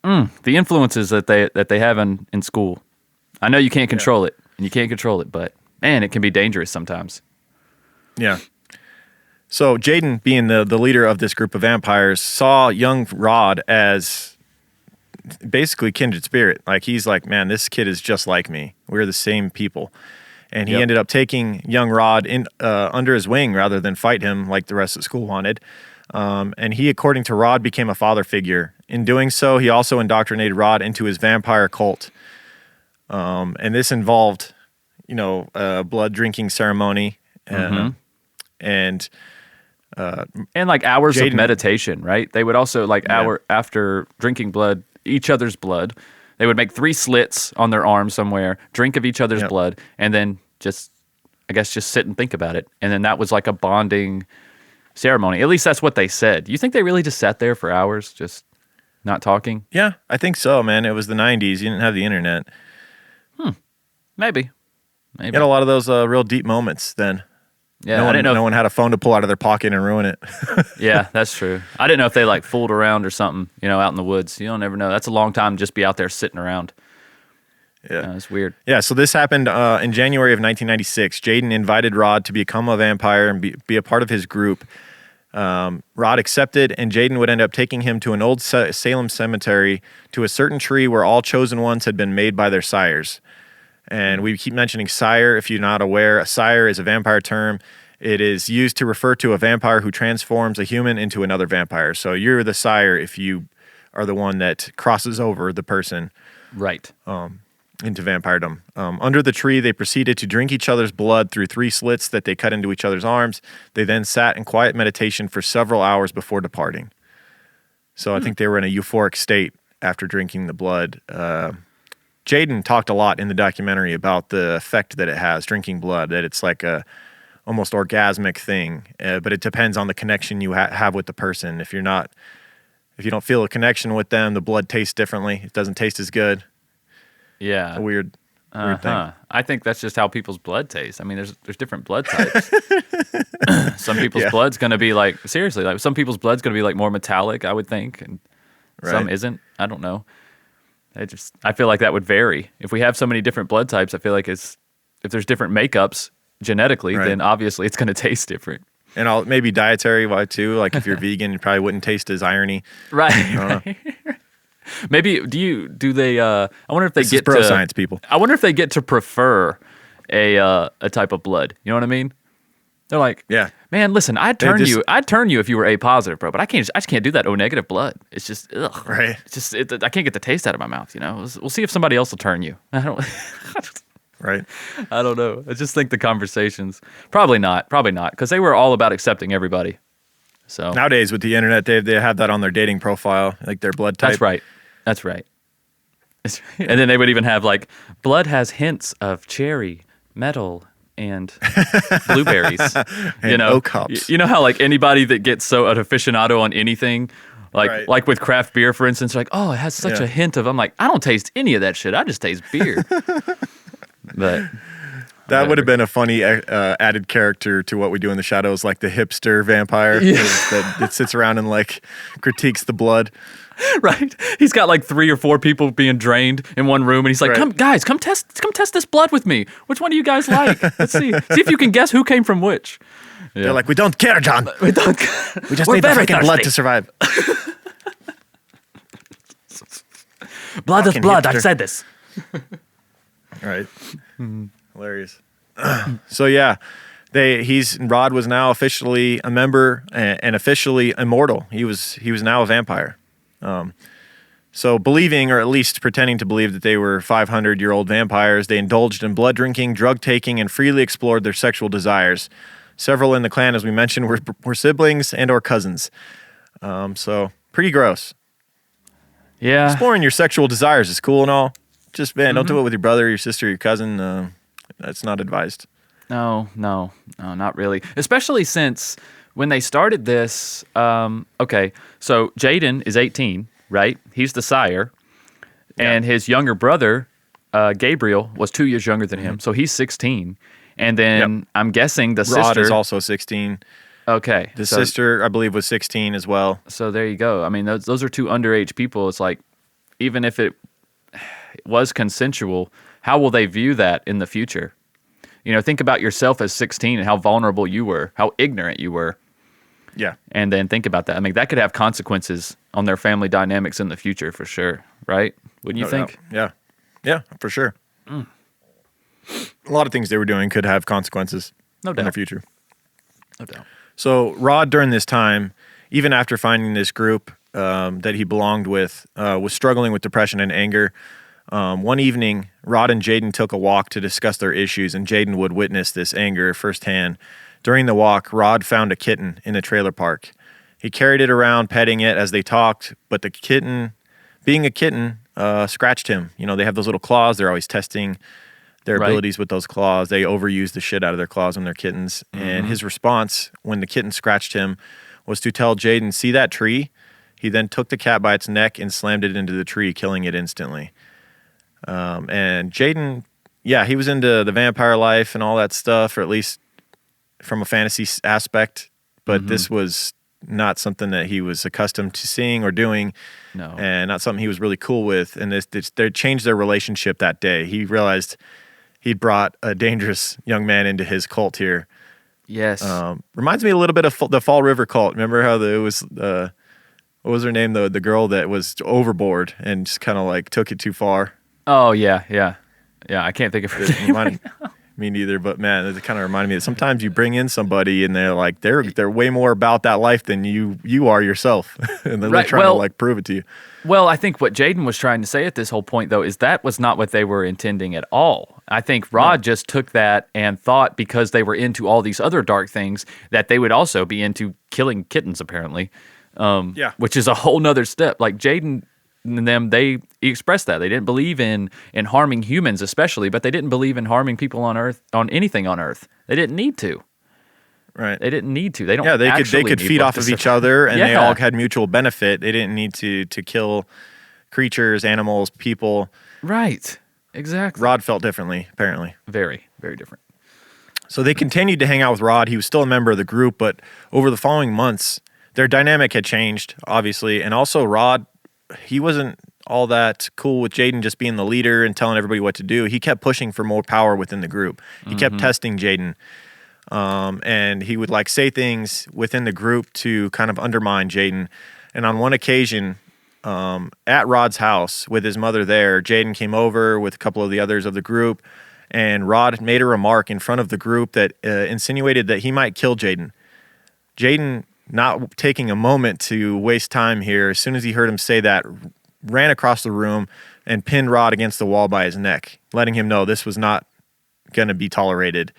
the influences that they have in school. I know you can't control it, and you can't control it, but man, it can be dangerous sometimes. Yeah. So Jaden, being the leader of this group of vampires, saw young Rod as basically kindred spirit. Like, he's like, man, this kid is just like me. We're the same people. and he ended up taking young Rod in under his wing rather than fight him like the rest of the school wanted. And he, according to Rod, became a father figure. In doing so, he also indoctrinated Rod into his vampire cult. And this involved, a blood drinking ceremony, and like hours of meditation, right? They would also after drinking blood, each other's blood, they would make 3 slits on their arm somewhere, drink of each other's blood, and then just sit and think about it. And then that was like a bonding ceremony. At least that's what they said. Do you think they really just sat there for hours, just not talking? Yeah, I think so, man. It was the 90s. You didn't have the internet. Maybe. You had a lot of those real deep moments then. Yeah, I didn't know no one had a phone to pull out of their pocket and ruin it. Yeah, that's true. I didn't know if they fooled around or something, out in the woods. You don't ever know. That's a long time to just be out there sitting around. Yeah, it's weird. Yeah, so this happened in January of 1996. Jaden invited Rod to become a vampire and be a part of his group. Rod accepted, and Jaden would end up taking him to an old Salem cemetery to a certain tree where all chosen ones had been made by their sires. And we keep mentioning sire. If you're not aware, a sire is a vampire term. It is used to refer to a vampire who transforms a human into another vampire. So you're the sire if you are the one that crosses over the person. Right. Into vampiredom. Under the tree, they proceeded to drink each other's blood through 3 slits that they cut into each other's arms. They then sat in quiet meditation for several hours before departing. So I think they were in a euphoric state after drinking the blood. Jaden talked a lot in the documentary about the effect that it has, drinking blood, that it's like a almost orgasmic thing, but it depends on the connection you have with the person. If you don't feel a connection with them, the blood tastes differently. It doesn't taste as good. Yeah. A weird thing. I think that's just how people's blood tastes. I mean, there's different blood types. Some people's blood's going to be some people's blood's going to be more metallic, I would think, and some isn't. I don't know. I feel like that would vary. If we have so many different blood types, I feel like if there's different makeups genetically, then obviously it's going to taste different. And maybe dietary wise too. Like if you're vegan, you probably wouldn't taste as irony. Right. Maybe do they? I wonder if they get pro science people. I wonder if they get to prefer a type of blood. You know what I mean? They're like, yeah, man, listen, I'd turn you if you were A positive, bro. But I just can't do that O negative blood. It's just ugh. Right. It's just I can't get the taste out of my mouth. We'll see if somebody else will turn you. I don't. Right. I don't know. I just think the conversations probably not because they were all about accepting everybody. So nowadays with the internet, they have that on their dating profile, like their blood type. That's right. And then they would even have blood has hints of cherry, metal, and blueberries. And oak hops. You know how anybody that gets so an aficionado on anything, like with craft beer, for instance, oh, it has such a hint of. I'm like, I don't taste any of that shit. I just taste beer. But that would have been a funny added character to What We Do in the Shadows, like the hipster vampire that sits around and critiques the blood. Right. He's got 3 or 4 people being drained in one room, and he's like, "Come, guys, come test this blood with me. Which one do you guys like? Let's see if you can guess who came from which." Yeah. They're like, "We don't care, John. We don't. We just need the fucking blood to survive." Blood is blood. I said this. Right. Hilarious. So yeah, Rod was now officially a member and officially immortal. He was now a vampire. So believing, or at least pretending to believe, that they were 500-year-old vampires, they indulged in blood drinking, drug taking, and freely explored their sexual desires. Several in the clan, as we mentioned, were siblings and or cousins. So pretty gross. Yeah. Exploring your sexual desires is cool and all. Just, man, don't do it with your brother, your sister, your cousin. That's not advised. No, not really. Especially since when they started this, okay, so Jaden is 18, right? He's the sire. Yeah. And his younger brother, Gabriel, was 2 years younger than him. So he's 16. And then I'm guessing the sister... Rod is also 16. Okay. The sister, I believe, was 16 as well. So there you go. I mean, those are 2 underage people. It's even if it was consensual, how will they view that in the future? Think about yourself as 16 and how vulnerable you were, how ignorant you were. Yeah. And then think about that. I mean, that could have consequences on their family dynamics in the future for sure, right? Wouldn't you think? Yeah. Yeah, for sure. a lot of things they were doing could have consequences No in the doubt. future. No doubt. So Rod, during this time, even after finding this group that he belonged with, was struggling with depression and anger. One evening, Rod and Jaden took a walk to discuss their issues, and Jaden would witness this anger firsthand. During the walk, Rod found a kitten in a trailer park. He carried it around, petting it as they talked, but the kitten, being a kitten, scratched him. You know, they have those little claws. They're always testing their Right. abilities with those claws. They overuse the shit out of their claws when they're kittens. And his response when the kitten scratched him was to tell Jaden, "See that tree?" He then took the cat by its neck and slammed it into the tree, killing it instantly. And Jaden, yeah, he was into the vampire life and all that stuff, or at least from a fantasy aspect. But this was not something that he was accustomed to seeing or doing, No. and not something he was really cool with. And they changed their relationship that day. He realized he'd brought a dangerous young man into his cult here. Yes. Reminds me a little bit of the Fall River cult. Remember how it was, what was her name? The girl that was overboard and just kind of like took it too far. Oh yeah. Yeah. I can't think of her name. Reminded- Me neither, but man, it kind of reminded me that sometimes you bring in somebody and they're like they're way more about that life than you are yourself, and then they're Right, trying well- to like prove it to you. Well, I think what Jaden was trying to say at this whole point, though, is that was not what they were intending at all. I think Rod just took that and thought because they were into all these other dark things that they would also be into killing kittens, apparently. Yeah. Which is a whole nother step. Like Jaden and them, they expressed that. They didn't believe in harming humans especially, but they didn't believe in harming people on Earth, on anything on Earth. They didn't need to. Right. They didn't need to. They don't Yeah, they actually could need feed one off to of each survive. other, and they Yeah. all had mutual benefit. They didn't need to kill creatures, animals, people. Right. Exactly. Rod felt differently, apparently. Very, very different. So they continued to hang out with Rod. He was still a member of the group, but over the following months, their dynamic had changed, obviously. And also, Rod, he wasn't all that cool with Jaden just being the leader and telling everybody what to do. He kept pushing for more power within the group. He kept testing Jaden. And he would like say things within the group to kind of undermine Jaden. And on one occasion, at Rod's house with his mother there, Jaden came over with a couple of the others of the group, and Rod made a remark in front of the group that insinuated that he might kill Jaden. Jaden, not taking a moment to waste time here, as soon as he heard him say that, ran across the room and pinned Rod against the wall by his neck, letting him know this was not going to be tolerated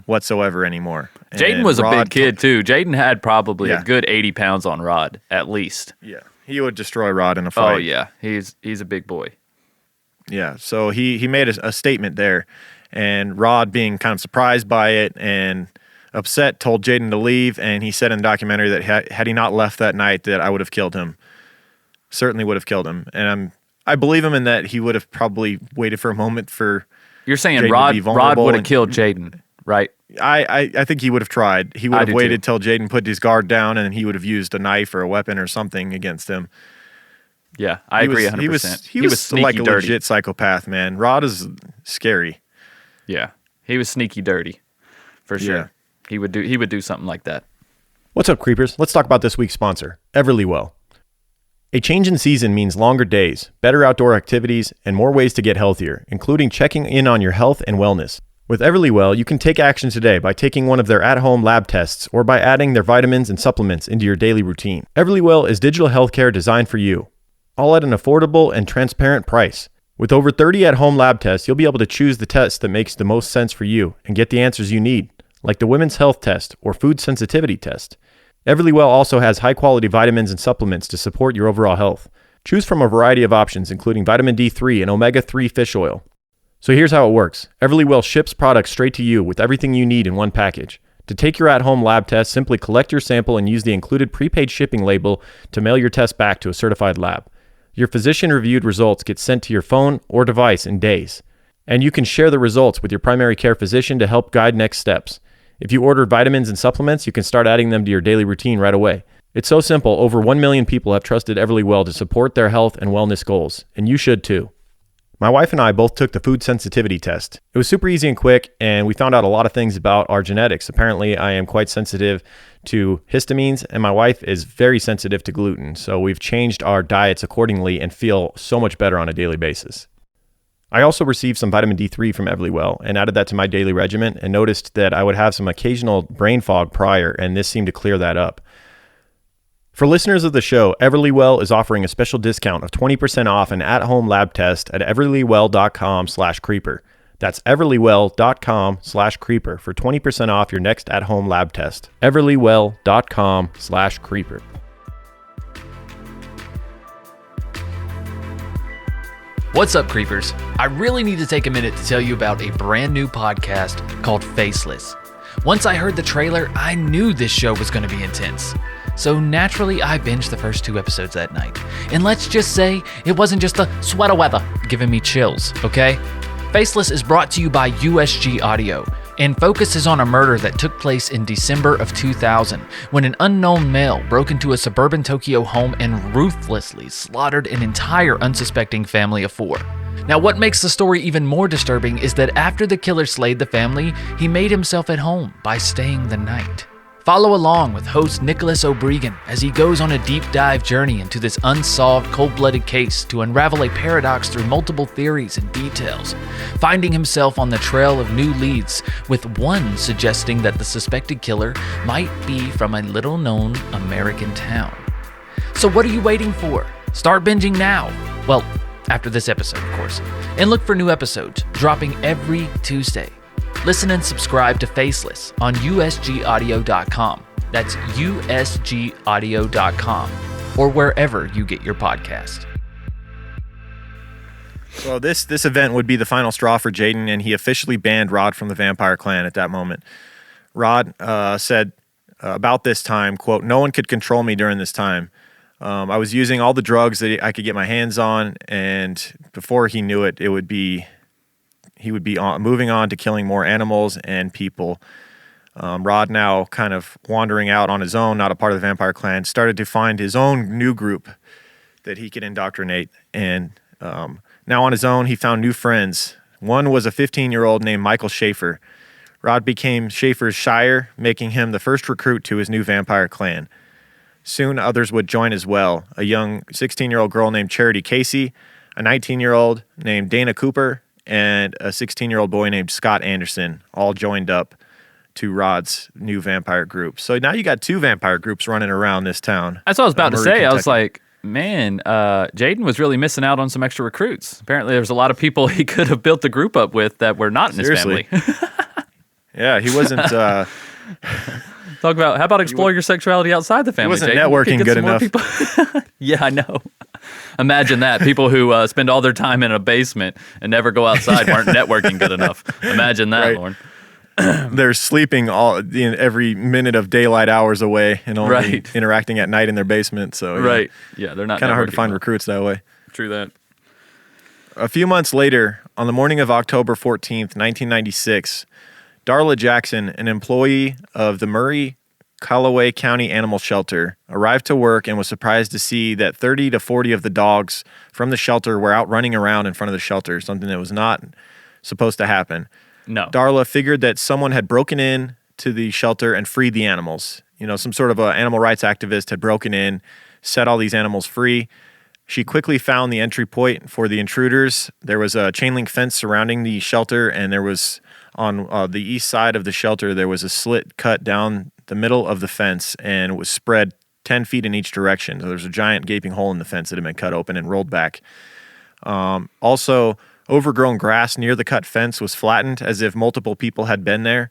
whatsoever anymore. Jaden And was a Rod big kid too. Jaden had probably Yeah. a good 80 pounds on Rod, at least. Yeah, he would destroy Rod in a fight. Oh yeah, he's a big boy. Yeah, so he made a statement there, and Rod, being kind of surprised by it and upset, told Jaden to leave, and he said in the documentary that had he not left that night, that I would have killed him. Certainly would have killed him. And I believe him in that he would have probably waited for a moment for You're saying Jaden to Rod be vulnerable would have and- killed Jaden, right? I think he would have tried. He would I have do waited till Jaden put his guard down, and he would have used a knife or a weapon or something against him. Yeah, I He agree was- 100%. He was sneaky like a dirty. legit psychopath, man. Rod is scary. Yeah, he was sneaky dirty, for sure. Yeah. He would do something like that. What's up, creepers? Let's talk about this week's sponsor, Everlywell. A change in season means longer days, better outdoor activities, and more ways to get healthier, including checking in on your health and wellness. With Everlywell, you can take action today by taking one of their at-home lab tests or by adding their vitamins and supplements into your daily routine. Everlywell is digital healthcare designed for you, all at an affordable and transparent price. With over 30 at-home lab tests, you'll be able to choose the test that makes the most sense for you and get the answers you need, like the Women's Health Test or Food Sensitivity Test. Everlywell also has high-quality vitamins and supplements to support your overall health. Choose from a variety of options, including vitamin D3 and omega-3 fish oil. So here's how it works. Everlywell ships products straight to you with everything you need in one package. To take your at-home lab test, simply collect your sample and use the included prepaid shipping label to mail your test back to a certified lab. Your physician-reviewed results get sent to your phone or device in days. And you can share the results with your primary care physician to help guide next steps. If you order vitamins and supplements, you can start adding them to your daily routine right away. It's so simple. Over 1 million people have trusted Everlywell to support their health and wellness goals, and you should too. My wife and I both took the food sensitivity test. It was super easy and quick, and we found out a lot of things about our genetics. Apparently, I am quite sensitive to histamines, and my wife is very sensitive to gluten, so we've changed our diets accordingly and feel so much better on a daily basis. I also received some vitamin D3 from Everlywell and added that to my daily regimen and noticed that I would have some occasional brain fog prior, and this seemed to clear that up. For listeners of the show, Everlywell is offering a special discount of 20% off an at-home lab test at everlywell.com/creeper. That's everlywell.com/creeper for 20% off your next at-home lab test. everlywell.com/creeper. What's up, creepers? I really need to take a minute to tell you about a brand new podcast called Faceless. Once I heard the trailer, I knew this show was going to be intense. So naturally, I binged the first 2 episodes that night. And let's just say, it wasn't just the sweater weather giving me chills, okay? Faceless is brought to you by USG Audio and focuses on a murder that took place in December of 2000 when an unknown male broke into a suburban Tokyo home and ruthlessly slaughtered an entire unsuspecting family of 4. Now, what makes the story even more disturbing is that after the killer slayed the family, he made himself at home by staying the night. Follow along with host Nicholas O'Brien as he goes on a deep dive journey into this unsolved, cold-blooded case to unravel a paradox through multiple theories and details, finding himself on the trail of new leads, with one suggesting that the suspected killer might be from a little-known American town. So what are you waiting for? Start binging now. Well, after this episode, of course. And look for new episodes dropping every Tuesday. Listen and subscribe to Faceless on usgaudio.com. That's usgaudio.com, or wherever you get your podcast. Well, this event would be the final straw for Jaden, and he officially banned Rod from the vampire clan at that moment. Rod said about this time, quote, "No one could control me during this time. I was using all the drugs that I could get my hands on, and before he knew it, he would be moving on to killing more animals and people." Rod, now kind of wandering out on his own, not a part of the vampire clan, started to find his own new group that he could indoctrinate. And now on his own, he found new friends. One was a 15-year-old named Michael Schaefer. Rod became Schaefer's shire, making him the first recruit to his new vampire clan. Soon others would join as well. A young 16-year-old girl named Charity Casey, a 19-year-old named Dana Cooper, and a 16-year-old boy named Scott Anderson all joined up to Rod's new vampire group. So now you got 2 vampire groups running around this town. That's what I was about to Murray, say. Kentucky. I was like, man, Jaden was really missing out on some extra recruits. Apparently, there's a lot of people he could have built the group up with that were not in his family. Yeah, he wasn't... Talk about, how about explore your sexuality outside the family, wasn't Jaden? networking You could get good some more people. Yeah, I know. Imagine that. People who spend all their time in a basement and never go outside weren't networking good enough. Imagine that, Right. Lauren. They're sleeping every minute of daylight hours away and only interacting at night in their basement. So Right. Yeah, they're not kind of hard to networking find well. recruits that way. True that. A few months later, on the morning of October 14th, 1996, Darla Jackson, an employee of the Murray Callaway County Animal Shelter, arrived to work and was surprised to see that 30 to 40 of the dogs from the shelter were out running around in front of the shelter, something that was not supposed to happen. No. Darla figured that someone had broken in to the shelter and freed the animals. You know, some sort of an animal rights activist had broken in, set all these animals free. She quickly found the entry point for the intruders. There was a chain link fence surrounding the shelter, and there was on the east side of the shelter, there was a slit cut down the middle of the fence, and it was spread 10 feet in each direction. So there's a giant gaping hole in the fence that had been cut open and rolled back. Also, overgrown grass near the cut fence was flattened as if multiple people had been there.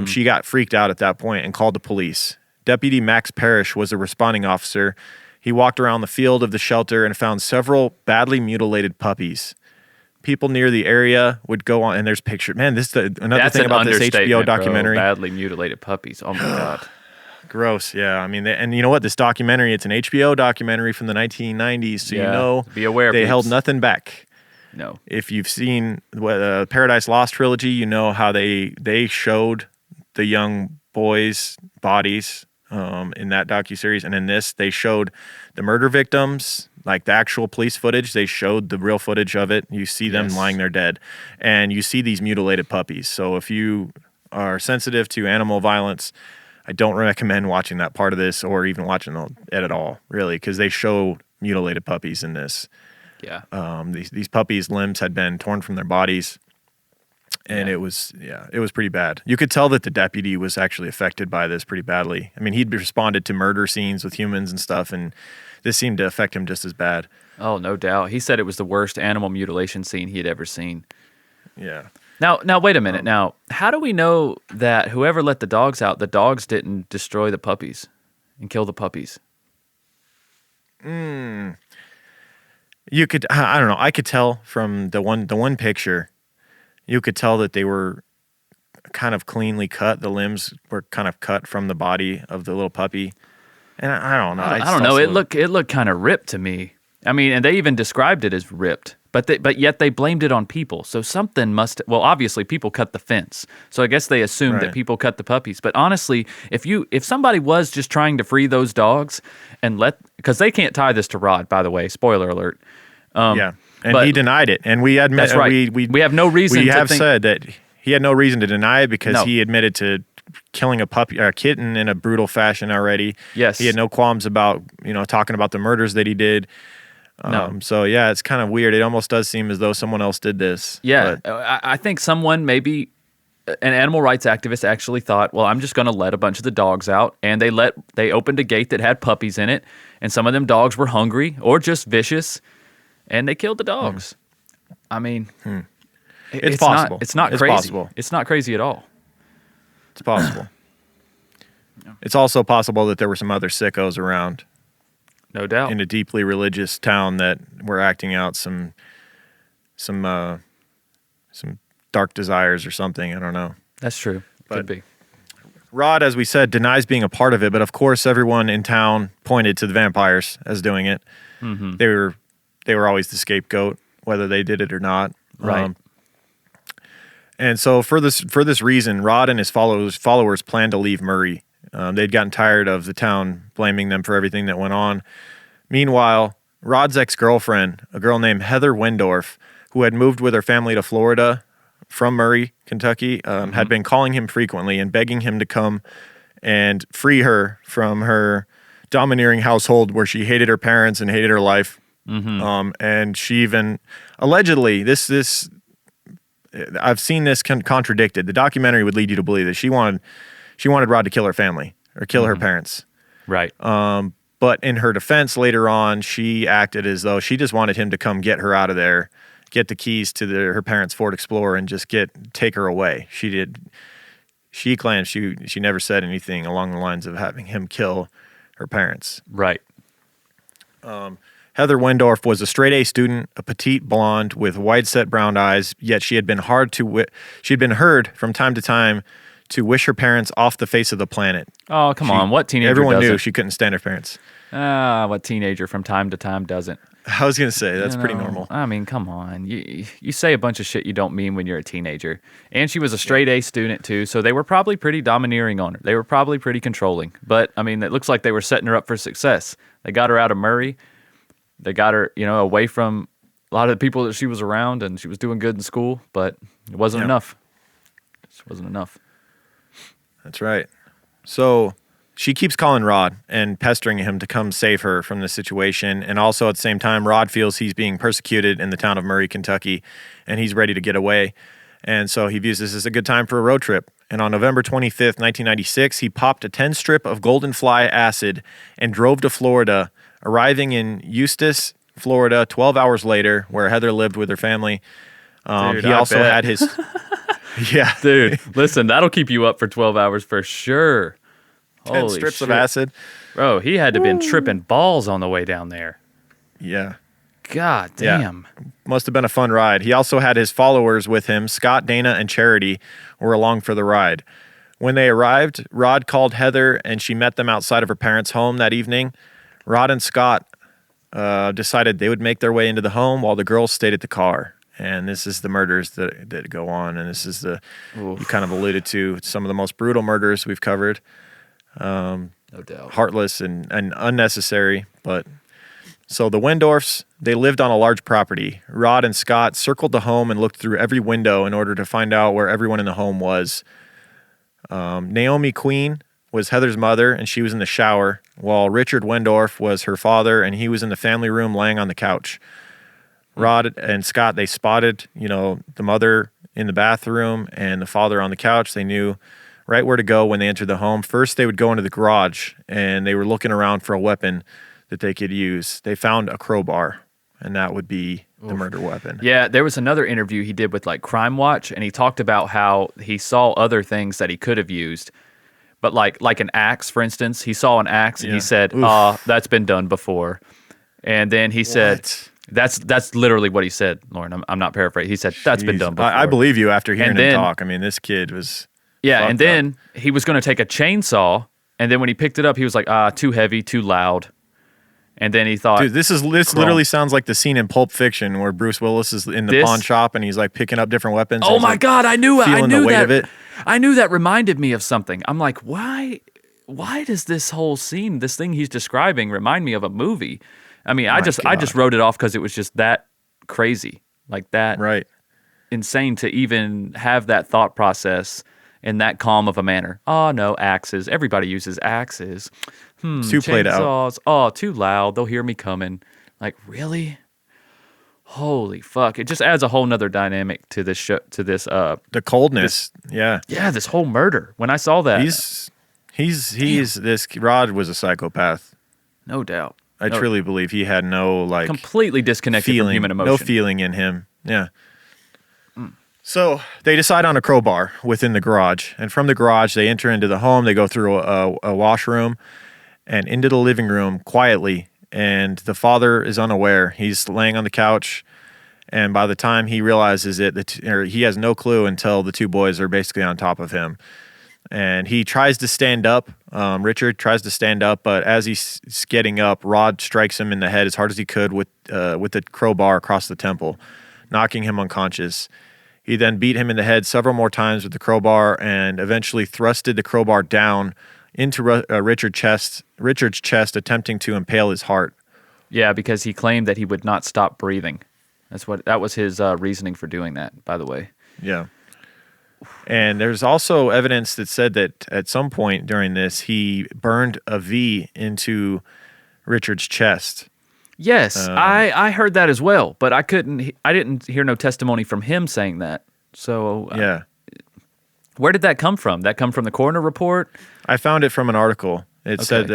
She got freaked out at that point and called the police. Deputy Max Parrish was a responding officer. He walked around the field of the shelter and found several badly mutilated puppies. People near the area would go on, and there's pictures. Man, this is another That's thing an about this HBO understatement, bro. documentary. Badly mutilated puppies. Oh my God. Gross, yeah. I mean, and you know what? This documentary, it's an HBO documentary from the 1990s, so Yeah, you know be aware, they held peeps. nothing back. No. If you've seen the Paradise Lost trilogy, you know how they showed the young boys' bodies in that docuseries, and in this, they showed the murder victims, like the actual police footage. They showed the real footage of it. You see them lying there dead, and you see these mutilated puppies. So if you are sensitive to animal violence, I don't recommend watching that part of this or even watching it at all, really, because they show mutilated puppies in this. Yeah. These puppies' limbs had been torn from their bodies. And it was pretty bad. You could tell that the deputy was actually affected by this pretty badly. I mean, he'd responded to murder scenes with humans and stuff, and this seemed to affect him just as bad. Oh, no doubt. He said it was the worst animal mutilation scene he had ever seen. Yeah. Now wait a minute. Now, how do we know that whoever let the dogs out, the dogs didn't destroy the puppies and kill the puppies? You could, I don't know. I could tell from the one picture. You could tell that they were kind of cleanly cut. The limbs were kind of cut from the body of the little puppy. And I don't know. I don't know. It looked kind of ripped to me. I mean, and they even described it as ripped. But yet they blamed it on people. So something well, obviously people cut the fence. So I guess they assumed that people cut the puppies. But honestly, if somebody was just trying to free those dogs and because they can't tie this to Rod, by the way, spoiler alert. And he denied it. And we admit, that's right. We have no reason we to have think, said that he had no reason to deny it because he admitted to killing a kitten in a brutal fashion already. Yes. He had no qualms about, talking about the murders that he did. So yeah, it's kind of weird. It almost does seem as though someone else did this. Yeah. I think someone, maybe an animal rights activist, actually thought, well, I'm just going to let a bunch of the dogs out. And they opened a gate that had puppies in it. And some of them dogs were hungry or just vicious. And they killed the dogs. I mean, it's possible. It's not crazy. Possible. It's not crazy at all. It's possible. It's also possible that there were some other sickos around. No doubt. In a deeply religious town that were acting out some dark desires or something. I don't know. That's true. Could be. Rod, as we said, denies being a part of it, but of course everyone in town pointed to the vampires as doing it. Mm-hmm. They were always the scapegoat, whether they did it or not. Right. And so for this reason, Rod and his followers planned to leave Murray. They'd gotten tired of the town blaming them for everything that went on. Meanwhile, Rod's ex-girlfriend, a girl named Heather Wendorf, who had moved with her family to Florida from Murray, Kentucky, had been calling him frequently and begging him to come and free her from her domineering household where she hated her parents and hated her life. Mm-hmm. And she even allegedly, this I've seen this contradicted. The documentary would lead you to believe that she wanted Rod to kill her family or kill her parents. Right. But in her defense later on, she acted as though she just wanted him to come get her out of there, get the keys to her parents' Ford Explorer, and just take her away. She claims she never said anything along the lines of having him kill her parents. Right. Heather Wendorf was a straight-A student, a petite blonde with wide-set brown eyes, yet she had been heard from time to time to wish her parents off the face of the planet. Oh, come on. What teenager Everyone doesn't? knew she couldn't stand her parents. What teenager from time to time doesn't? I was going to say, that's pretty normal. I mean, come on. You say a bunch of shit you don't mean when you're a teenager. And she was a straight-A student, too, so they were probably pretty domineering on her. They were probably pretty controlling. But, I mean, it looks like they were setting her up for success. They got her out of Murray. They got her, away from a lot of the people that she was around, and she was doing good in school, but it wasn't enough. It wasn't enough. That's right. So she keeps calling Rod and pestering him to come save her from this situation. And also at the same time, Rod feels he's being persecuted in the town of Murray, Kentucky, and he's ready to get away. And so he views this as a good time for a road trip. And on November 25th, 1996, he popped a 10-strip of golden fly acid and drove to Florida, arriving in Eustis, Florida, 12 hours later, where Heather lived with her family. Dude, he also had his... Yeah. Dude, listen, that'll keep you up for 12 hours for sure. 10 strips of acid. Bro, he had to have been tripping balls on the way down there. Yeah. God damn. Yeah. Must have been a fun ride. He also had his followers with him. Scott, Dana, and Charity were along for the ride. When they arrived, Rod called Heather, and she met them outside of her parents' home that evening. Rod and Scott decided they would make their way into the home while the girls stayed at the car. And this is the murders that go on. And this is you kind of alluded to some of the most brutal murders we've covered. No doubt. Heartless and unnecessary. But so the Wendorfs, they lived on a large property. Rod and Scott circled the home and looked through every window in order to find out where everyone in the home was. Naomi Queen was Heather's mother, and she was in the shower, while Richard Wendorf was her father, and he was in the family room laying on the couch. Rod and Scott, they spotted, the mother in the bathroom and the father on the couch. They knew right where to go when they entered the home. First, they would go into the garage, and they were looking around for a weapon that they could use. They found a crowbar, and that would be the murder weapon. Yeah, there was another interview he did with like Crime Watch, and he talked about how he saw other things that he could have used. But like an axe, for instance, he saw an axe and he said, that's been done before. And then he said, that's literally what he said, Lauren. I'm not paraphrasing. He said, that's been done before. I believe you after hearing him talk. I mean, this kid was and then he was going to take a chainsaw, and then when he picked it up, he was like, too heavy, too loud. And then he thought, dude, this literally sounds like the scene in Pulp Fiction where Bruce Willis is in the pawn shop and he's like picking up different weapons. Oh my God, I knew the weight of it. I knew that reminded me of something. I'm like, why does this whole scene, this thing he's describing, remind me of a movie? I mean, I just wrote it off because it was just that crazy, like that, right? Insane to even have that thought process in that calm of a manner. Oh no, axes. Everybody uses axes. Too played out. Oh, too loud. They'll hear me coming. Like, really? Holy fuck! It just adds a whole nother dynamic to this show. To this, the coldness. Yeah. This whole murder. When I saw that, this Rod was a psychopath. No doubt. I truly believe he had no completely disconnected from human emotion. No feeling in him. Yeah. So they decide on a crowbar within the garage, and from the garage they enter into the home. They go through a washroom and into the living room quietly. And the father is unaware. He's laying on the couch, and by the time he realizes it, he has no clue until the two boys are basically on top of him. And he tries to stand up. Richard tries to stand up, but as he's getting up, Rod strikes him in the head as hard as he could with the crowbar across the temple, knocking him unconscious. He then beat him in the head several more times with the crowbar and eventually thrusted the crowbar down into Richard's chest, attempting to impale his heart. Yeah, because he claimed that he would not stop breathing. That was his reasoning for doing that, by the way. Yeah. And there's also evidence that said that at some point during this, he burned a V into Richard's chest. Yes, I heard that as well, but I didn't hear no testimony from him saying that. So yeah. Where did that come from? That come from the coroner report? I found it from an article. It said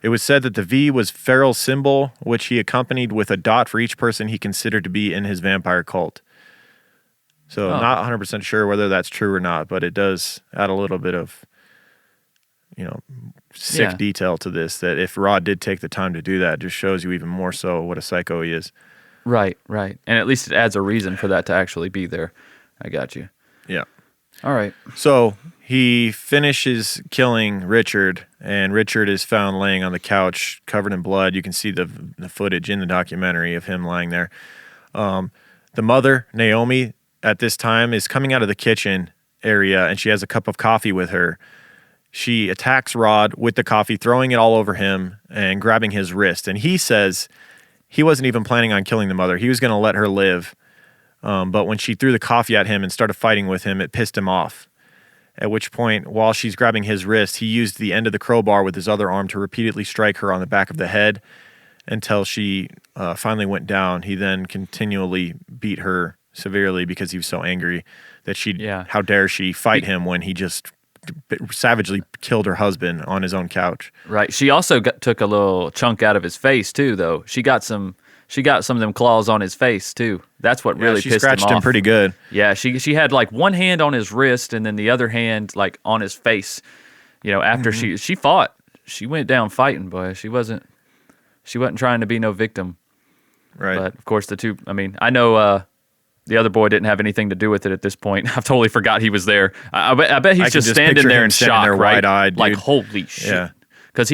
it was said that the V was Ferrell's symbol, which he accompanied with a dot for each person he considered to be in his vampire cult. So not 100% sure whether that's true or not, but it does add a little bit of, sick detail to this, that if Rod did take the time to do that, it just shows you even more so what a psycho he is. Right. And at least it adds a reason for that to actually be there. I got you. Yeah. All right. So he finishes killing Richard, and Richard is found laying on the couch covered in blood. You can see the footage in the documentary of him lying there. The mother, Naomi, at this time is coming out of the kitchen area, and she has a cup of coffee with her. She attacks Rod with the coffee, throwing it all over him and grabbing his wrist. And he says he wasn't even planning on killing the mother. He was going to let her live. But when she threw the coffee at him and started fighting with him, it pissed him off. At which point, while she's grabbing his wrist, he used the end of the crowbar with his other arm to repeatedly strike her on the back of the head until she finally went down. He then continually beat her severely because he was so angry that how dare she fight him when he just savagely killed her husband on his own couch. Right. She also took a little chunk out of his face too, though. She got some of them claws on his face too. That's what really pissed him off. She scratched him pretty good. Yeah, she had like one hand on his wrist and then the other hand like on his face. After she fought, she went down fighting, boy. She wasn't trying to be no victim. Right. But of course I know the other boy didn't have anything to do with it at this point. I've totally forgot he was there. I bet he's just standing there in shock, right? Wide-eyed, like, dude. Holy shit. Yeah. Because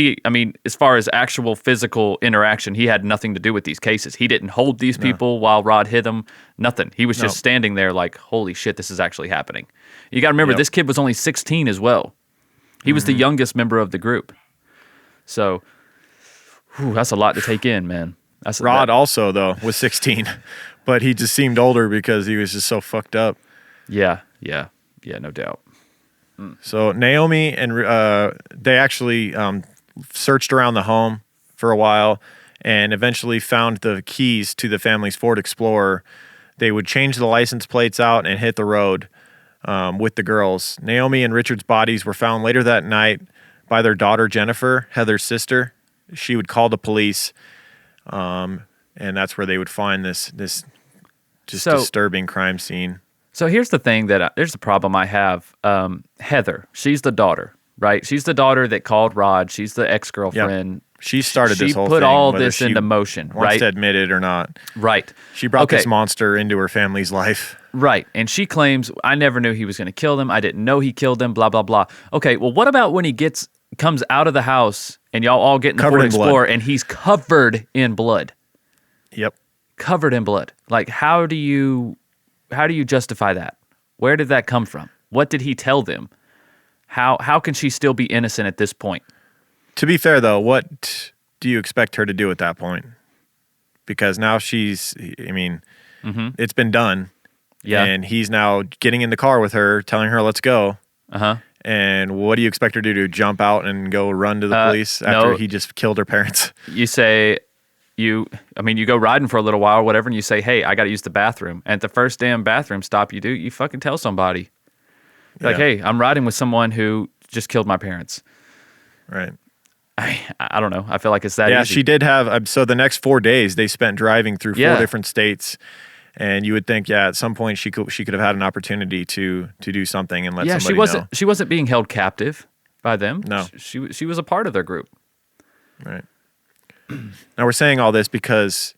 as far as actual physical interaction, he had nothing to do with these cases. He didn't hold these people while Rod hit them. Nothing. He was just standing there like, holy shit, this is actually happening. You got to remember, this kid was only 16 as well. He was the youngest member of the group. So, that's a lot to take in, man. Rod also, though, was 16. But he just seemed older because he was just so fucked up. Yeah, no doubt. So Naomi and they actually searched around the home for a while, and eventually found the keys to the family's Ford Explorer. They would change the license plates out and hit the road with the girls. Naomi and Richard's bodies were found later that night by their daughter, Jennifer, Heather's sister. She would call the police, and that's where they would find this disturbing crime scene. So here's the thing there's the problem I have. Heather, she's the daughter, right? She's the daughter that called Rod. She's the ex-girlfriend. Yep. She started this whole thing. She put all whether this into motion, wants right? to admit it or not. Right. She brought this monster into her family's life. Right. And she claims, I never knew he was going to kill them. I didn't know he killed them, blah, blah, blah. Okay, well, what about when he comes out of the house and y'all all get in the Ford Explorer and he's covered in blood? Yep. Covered in blood. Like, how do you justify that? Where did that come from? What did he tell them? How can she still be innocent at this point? To be fair, though, what do you expect her to do at that point? Because now it's been done. Yeah. And he's now getting in the car with her, telling her, let's go. Uh-huh. And what do you expect her to do? Jump out and go run to the police after he just killed her parents? You say, you go riding for a little while or whatever, and you say, hey, I got to use the bathroom. And at the first damn bathroom stop you do, you fucking tell somebody. Like, hey, I'm riding with someone who just killed my parents. Right. I don't know. I feel like it's that easy. Yeah, she did have, so the next 4 days they spent driving through 4 different states. And you would think, at some point she could have had an opportunity to do something and let somebody know. She wasn't being held captive by them. No. She was a part of their group. Right. Now we're saying all this because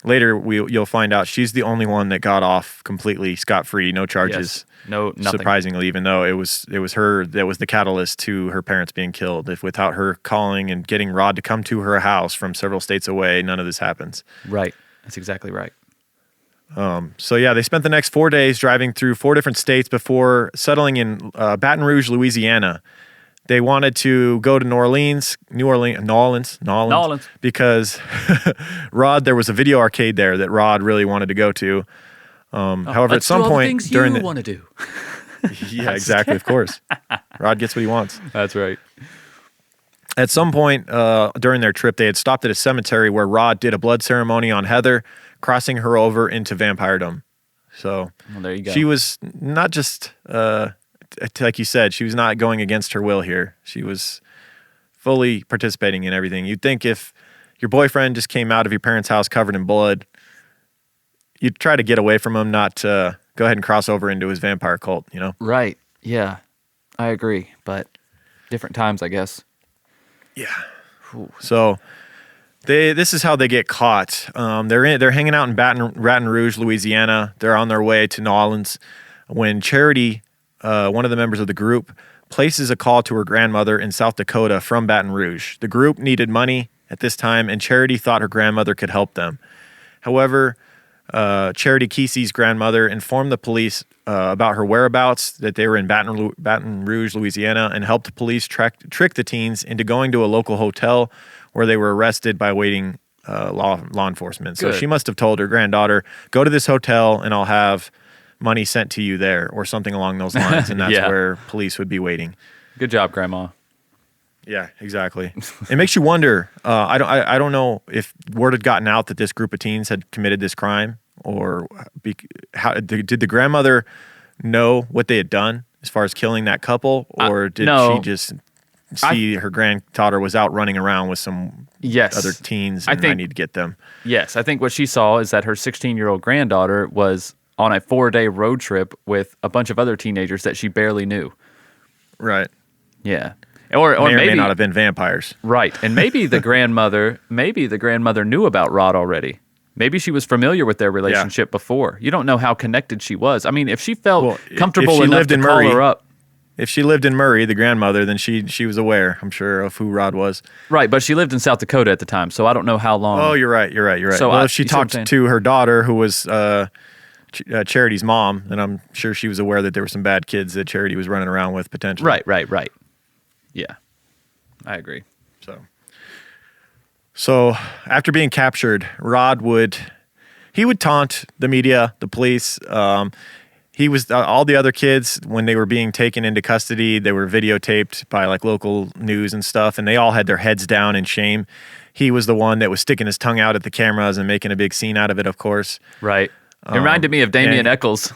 later you'll find out she's the only one that got off completely scot-free, no charges. Yes. No, nothing. Surprisingly, even though it was her that was the catalyst to her parents being killed. If without her calling and getting Rod to come to her house from several states away, none of this happens. Right. That's exactly right. So yeah, they spent the next 4 days driving through 4 different states before settling in Baton Rouge, Louisiana. They wanted to go to New Orleans, because Rod, there was a video arcade there that Rod really wanted to go to. However, at some point during the want to do. Yeah, exactly. Of course, Rod gets what he wants. That's right. At some point during their trip, they had stopped at a cemetery where Rod did a blood ceremony on Heather, crossing her over into vampiredom. So there you go. She was not just, like you said, she was not going against her will here. She was fully participating in everything. You'd think if your boyfriend just came out of your parents' house covered in blood, you'd try to get away from him, not go ahead and cross over into his vampire cult, you know? Right. Yeah, I agree. But different times, I guess. Yeah. So this is how they get caught. They're hanging out in Baton Rouge, Louisiana. They're on their way to New Orleans when Charity, one of the members of the group, places a call to her grandmother in South Dakota from Baton Rouge. The group needed money at this time, and Charity thought her grandmother could help them. However, Charity Kesey's grandmother informed the police about her whereabouts, that they were in Baton Rouge, Louisiana, and helped the police trick the teens into going to a local hotel where they were arrested by waiting law enforcement. So she must have told her granddaughter, go to this hotel and I'll have money sent to you there, or something along those lines. And that's where police would be waiting. Good job, Grandma. Yeah, exactly. It makes you wonder. I don't know if word had gotten out that this group of teens had committed this crime, or how did the grandmother know what they had done as far as killing that couple, or did she just see her granddaughter was out running around with some other teens and I need to get them? Yes, I think what she saw is that her 16-year-old granddaughter was on a 4-day road trip with a bunch of other teenagers that she barely knew. Right. Yeah. Or may may not have been vampires. Right. And maybe the grandmother knew about Rod already. Maybe she was familiar with their relationship before. You don't know how connected she was. I mean, if she felt comfortable enough to call her up. If she lived in Murray, the grandmother, then she was aware, I'm sure, of who Rod was. Right, but she lived in South Dakota at the time, so I don't know how long. Oh, you're right. So if she talked to her daughter, who was Charity's mom, then I'm sure she was aware that there were some bad kids that Charity was running around with potentially. Right. Yeah, I agree. So after being captured, Rod would taunt the media, the police. he was all the other kids when they were being taken into custody. They were videotaped by like local news and stuff, and they all had their heads down in shame. He was the one that was sticking his tongue out at the cameras and making a big scene out of it. Of course, Right. It reminded me of Damien Eccles.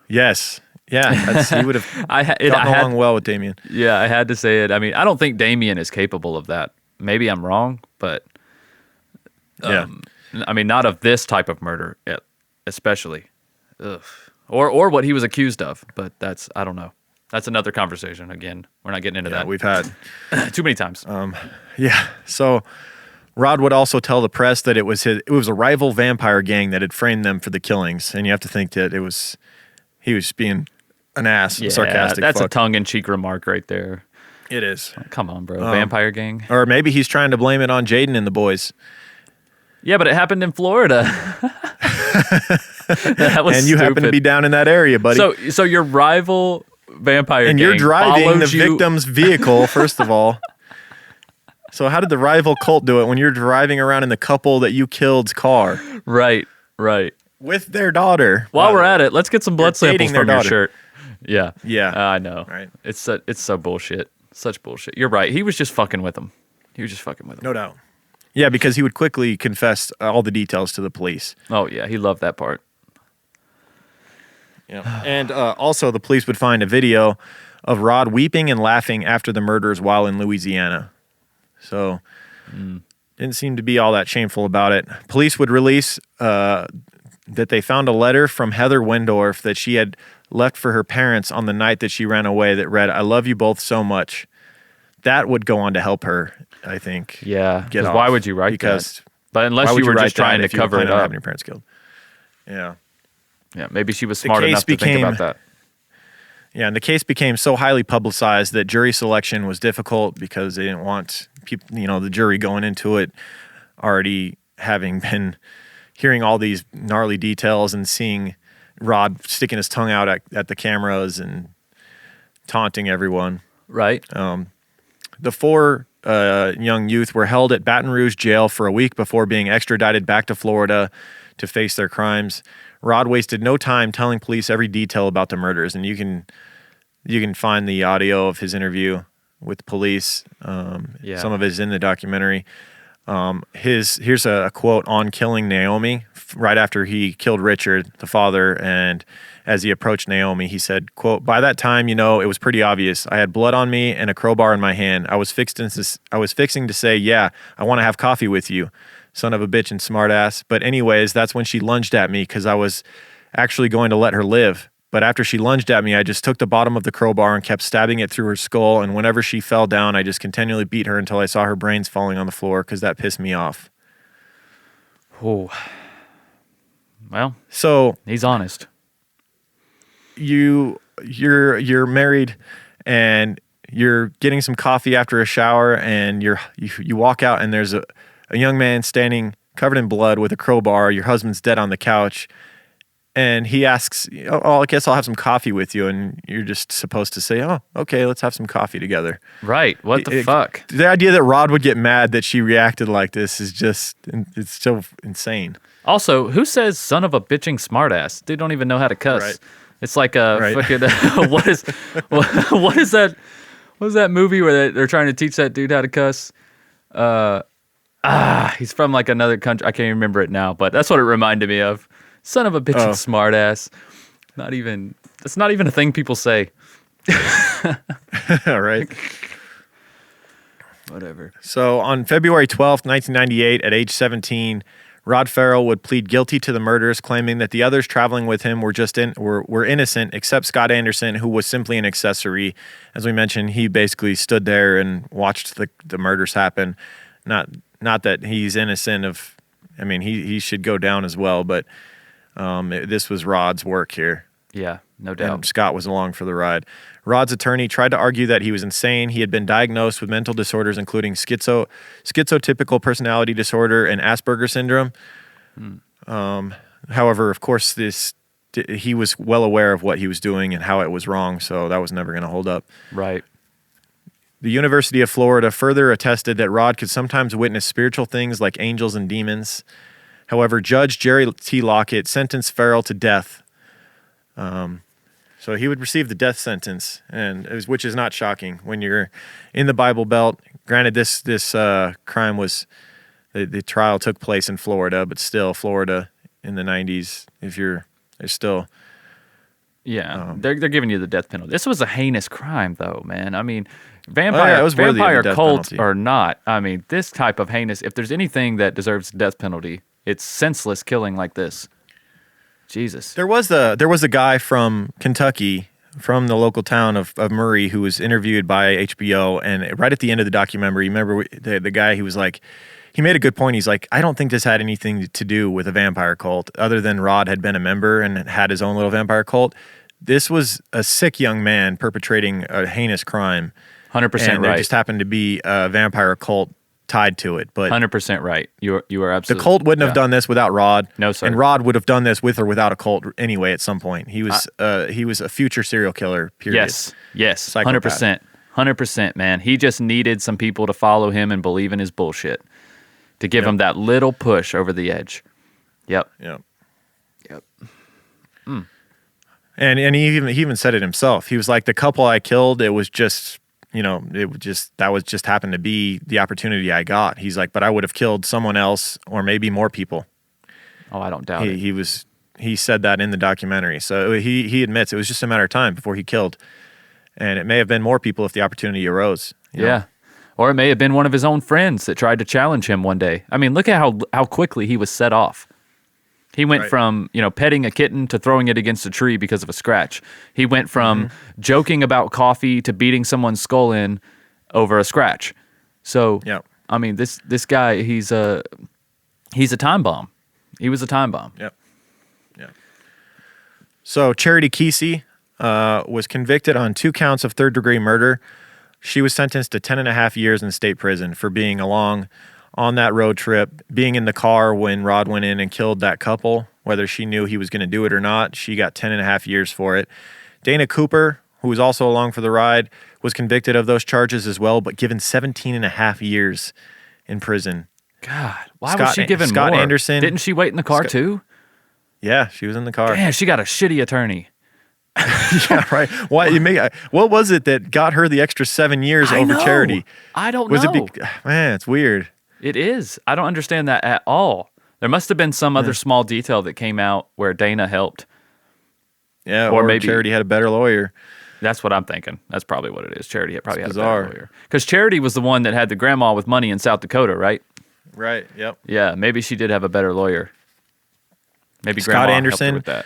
Yes, yeah, he would have gotten along well with Damien. Yeah, I had to say it. I mean, I don't think Damien is capable of that. Maybe I'm wrong, but Yeah. I mean, not of this type of murder, especially, ugh. Or what he was accused of. But I don't know. That's another conversation. Again, we're not getting into that. We've had too many times. Yeah. So Rod would also tell the press that it was a rival vampire gang that had framed them for the killings, and you have to think that he was being an ass, a sarcastic. That's fuck. a tongue-in-cheek remark right there. It is. Come on, bro. Vampire gang. Or maybe he's trying to blame it on Jaden and the boys. Yeah, but it happened in Florida. That was and you happen to be down in that area, buddy. So your rival vampire and gang you're driving the you. victim's vehicle, first of all. So how did the rival cult do it when you're driving around in the couple that you killed's car? Right. With their daughter. While we're at it, let's get some blood samples from your daughter. shirt. Yeah. I know. Right. It's so bullshit. Such bullshit. You're right. He was just fucking with him. No doubt. Yeah, because he would quickly confess all the details to the police. Oh, yeah. He loved that part. Yeah. And also the police would find a video of Rod weeping and laughing after the murders while in Louisiana. So didn't seem to be all that shameful about it. Police would release that they found a letter from Heather Wendorf that she had left for her parents on the night that she ran away that read, "I love you both so much." That would go on to help her, I think. Yeah. Get off. Why would you write that? But unless you were just trying to cover it up. Having your parents killed. Yeah. Yeah, maybe she was smart enough to think about that. Yeah, and the case became so highly publicized that jury selection was difficult because they didn't want people, the jury going into it already having been hearing all these gnarly details and seeing Rod sticking his tongue out at the cameras and taunting everyone. Right. The four young youth were held at Baton Rouge jail for a week before being extradited back to Florida to face their crimes. Rod wasted no time telling police every detail about the murders, and you can find the audio of his interview with police. Some of it is in the documentary. Here's a quote on killing Naomi right after he killed Richard, the father, and as he approached Naomi, he said, quote, "By that time, it was pretty obvious. I had blood on me and a crowbar in my hand. I was fixing to say, yeah, I want to have coffee with you, son of a bitch and smartass. But anyways, that's when she lunged at me because I was actually going to let her live. But after she lunged at me, I just took the bottom of the crowbar and kept stabbing it through her skull. And whenever she fell down, I just continually beat her until I saw her brains falling on the floor because that pissed me off." Oh. Well, so he's honest. You're married and you're getting some coffee after a shower and you walk out and there's a young man standing covered in blood with a crowbar. Your husband's dead on the couch. And he asks, "Oh, I guess I'll have some coffee with you." And you're just supposed to say, "Oh, okay, let's have some coffee together." Right. What the fuck? The idea that Rod would get mad that she reacted like this is it's so insane. Also, who says son of a bitching smartass? Dude don't even know how to cuss. Right. It's like a fucking, what is that? What is that movie where they're trying to teach that dude how to cuss? He's from like another country. I can't even remember it now, but that's what it reminded me of. Son of a bitch and smartass. That's not even a thing people say. All right. Whatever. So on February 12th, 1998, at age 17, Rod Ferrell would plead guilty to the murders, claiming that the others traveling with him were innocent, except Scott Anderson, who was simply an accessory. As we mentioned, he basically stood there and watched the murders happen. Not that he's innocent of. I mean, he should go down as well, but this was Rod's work here. Yeah, no doubt. And Scott was along for the ride. Rod's attorney tried to argue that he was insane. He had been diagnosed with mental disorders, including schizotypical personality disorder and Asperger's syndrome. However, of course, he was well aware of what he was doing and how it was wrong, so that was never going to hold up. Right. The University of Florida further attested that Rod could sometimes witness spiritual things like angels and demons. However, Judge Jerry T. Lockett sentenced Ferrell to death. So he would receive the death sentence, which is not shocking when you're in the Bible Belt. Granted, this crime was the trial took place in Florida, but still, Florida in the 90s, there's still. Yeah, they're giving you the death penalty. This was a heinous crime, though, man. I mean, it was worthy of the vampire death cults penalty. or not. I mean, this type of heinous. If there's anything that deserves the death penalty, it's senseless killing like this. Jesus. There was a guy from Kentucky, from the local town of Murray, who was interviewed by HBO, and right at the end of the documentary, remember the guy? He was like, he made a good point. He's like, I don't think this had anything to do with a vampire cult, other than Rod had been a member and had his own little vampire cult. This was a sick young man perpetrating a heinous crime. 100% and right. there just happened to be a vampire cult tied to it. But 100% right. You are absolutely. the cult wouldn't have done this without Rod. No, sir. And Rod would have done this with or without a cult anyway. At some point, he was a future serial killer. Period. Yes, Psychopath. 100%, man. He just needed some people to follow him and believe in his bullshit to give him that little push over the edge. Yep. And he even said it himself. He was like, the couple I killed, it was just. That was just happened to be the opportunity I got. He's like, but I would have killed someone else or maybe more people. Oh, I don't doubt it. He said that in the documentary. So he admits it was just a matter of time before he killed. And it may have been more people if the opportunity arose. You know? Or it may have been one of his own friends that tried to challenge him one day. I mean, look at how quickly he was set off. He went from, petting a kitten to throwing it against a tree because of a scratch. He went from joking about coffee to beating someone's skull in over a scratch. So, I mean, this guy, he's a time bomb. He was a time bomb. Yep. So Charity Kesey was convicted on 2 counts of third-degree murder. She was sentenced to 10.5 years in state prison for being along on that road trip, being in the car when Rod went in and killed that couple, whether she knew he was going to do it or not. She got 10.5 years for it. Dana Cooper, who was also along for the ride, was convicted of those charges as well, but given 17.5 years in prison. God, why was she given Scott more? Anderson. Didn't she wait in the car too? Yeah, she was in the car. Man, she got a shitty attorney. Yeah, right. What was it that got her the extra 7 years over Charity? I don't know. Man, it's weird. It is. I don't understand that at all. There must have been some other small detail that came out where Dana helped. Yeah, or maybe Charity had a better lawyer. That's what I'm thinking. That's probably what it is. Charity probably had a bizarre. better lawyer. Because Charity was the one that had the grandma with money in South Dakota, right? Right, yep. Yeah, maybe she did have a better lawyer. Maybe Scott grandma Anderson, helped her with that.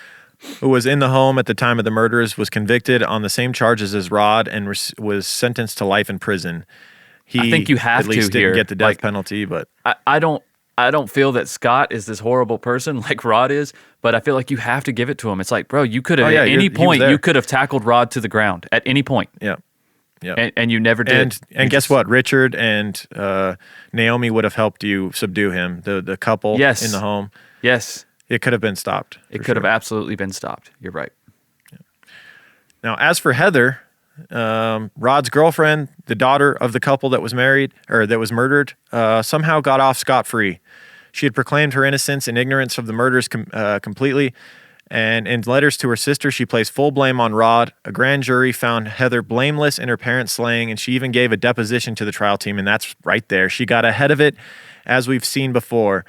who was in the home at the time of the murders, was convicted on the same charges as Rod and was sentenced to life in prison. I think you have at least to didn't here. get the death penalty, but I don't feel that Scott is this horrible person like Rod is, but I feel like you have to give it to him. It's like, bro, you could have at any point you could have tackled Rod to the ground at any point. Yeah. And you never did. And guess what? Richard and Naomi would have helped you subdue him. The couple in the home. Yes. It could have been stopped. It could have absolutely been stopped. You're right. Now, as for Heather, Rod's girlfriend, the daughter of the couple that was married or that was murdered, somehow got off scot-free. She had proclaimed her innocence and ignorance of the murders completely. And in letters to her sister, she placed full blame on Rod. A grand jury found Heather blameless in her parents' slaying, and she even gave a deposition to the trial team, and that's right there. She got ahead of it, as we've seen before.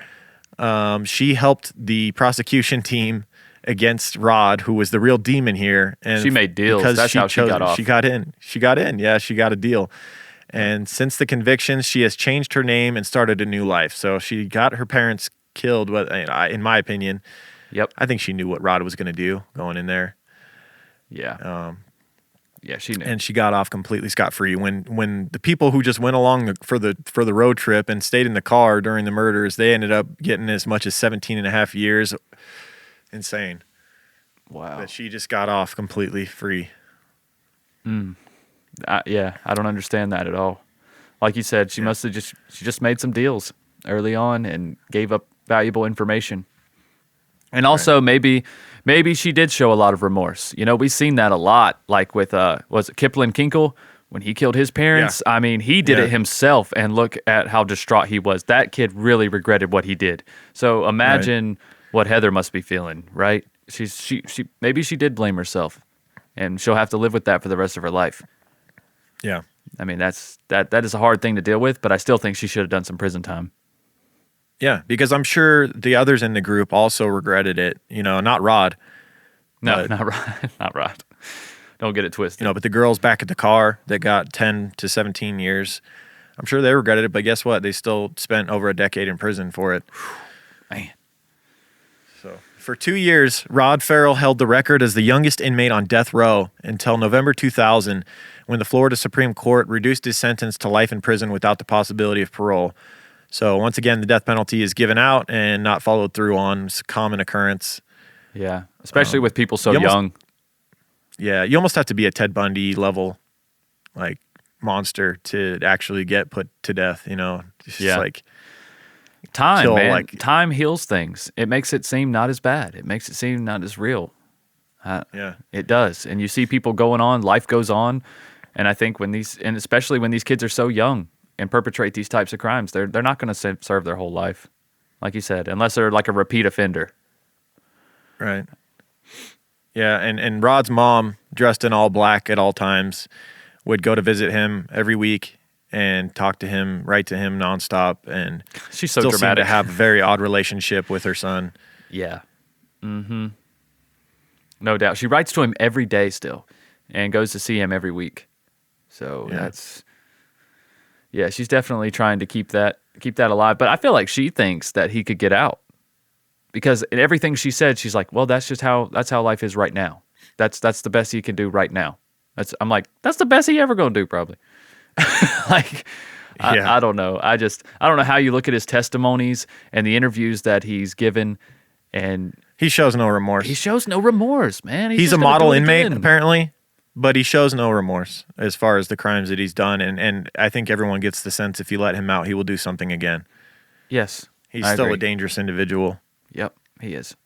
She helped the prosecution team against Rod, who was the real demon here. And she made deals. That's how she got off. She got in. Yeah, she got a deal. And since the convictions, she has changed her name and started a new life. So she got her parents killed, in my opinion. Yep. I think she knew what Rod was going to do going in there. Yeah. Yeah, she knew. And she got off completely scot-free. When the people who just went along for the road trip and stayed in the car during the murders, they ended up getting as much as 17.5 years. Insane. Wow. But she just got off completely free. I don't understand that at all. Like you said, she must have just made some deals early on and gave up valuable information. And also maybe she did show a lot of remorse. We've seen that a lot, like with was it Kipling Kinkle when he killed his parents? Yeah. I mean, he did it himself, and look at how distraught he was. That kid really regretted what he did. So imagine what Heather must be feeling, right? She maybe she did blame herself. and she'll have to live with that for the rest of her life. Yeah. I mean, that is a hard thing to deal with, but I still think she should have done some prison time. Yeah, because I'm sure the others in the group also regretted it. Not Rod. No, not Rod. Not Rod. Don't get it twisted. But the girls back at the car that got 10 to 17 years, I'm sure they regretted it, but guess what? They still spent over a decade in prison for it. Man. So, for 2 years, Rod Ferrell held the record as the youngest inmate on death row until November 2000, when the Florida Supreme Court reduced his sentence to life in prison without the possibility of parole. So, once again, the death penalty is given out and not followed through on. It's a common occurrence. Yeah, especially with people so young. Yeah, you almost have to be a Ted Bundy level, monster to actually get put to death. It's just time, kill, man. Time heals things. It makes it seem not as bad. It makes it seem not as real. Yeah, it does. And you see people going on. Life goes on, and I think especially when these kids are so young and perpetrate these types of crimes, they're not going to serve their whole life, like you said, unless they're like a repeat offender. Right. Yeah, and Rod's mom, dressed in all black at all times, would go to visit him every week and talk to him, write to him nonstop, and she's so still dramatic. seemed to have a very odd relationship with her son. Yeah. Mm-hmm. No doubt. She writes to him every day still and goes to see him every week. So she's definitely trying to keep that alive. But I feel like she thinks that he could get out. Because in everything she said, she's like, well, that's how life is right now. That's the best he can do right now. I'm like, that's the best he ever gonna do, probably. I don't know. I don't know how you look at his testimonies and the interviews that he's given, and he shows no remorse. He shows no remorse, man. He's a model inmate, apparently, but he shows no remorse as far as the crimes that he's done, and I think everyone gets the sense if you let him out, he will do something again. Yes. He's still a dangerous individual. Yep, he is.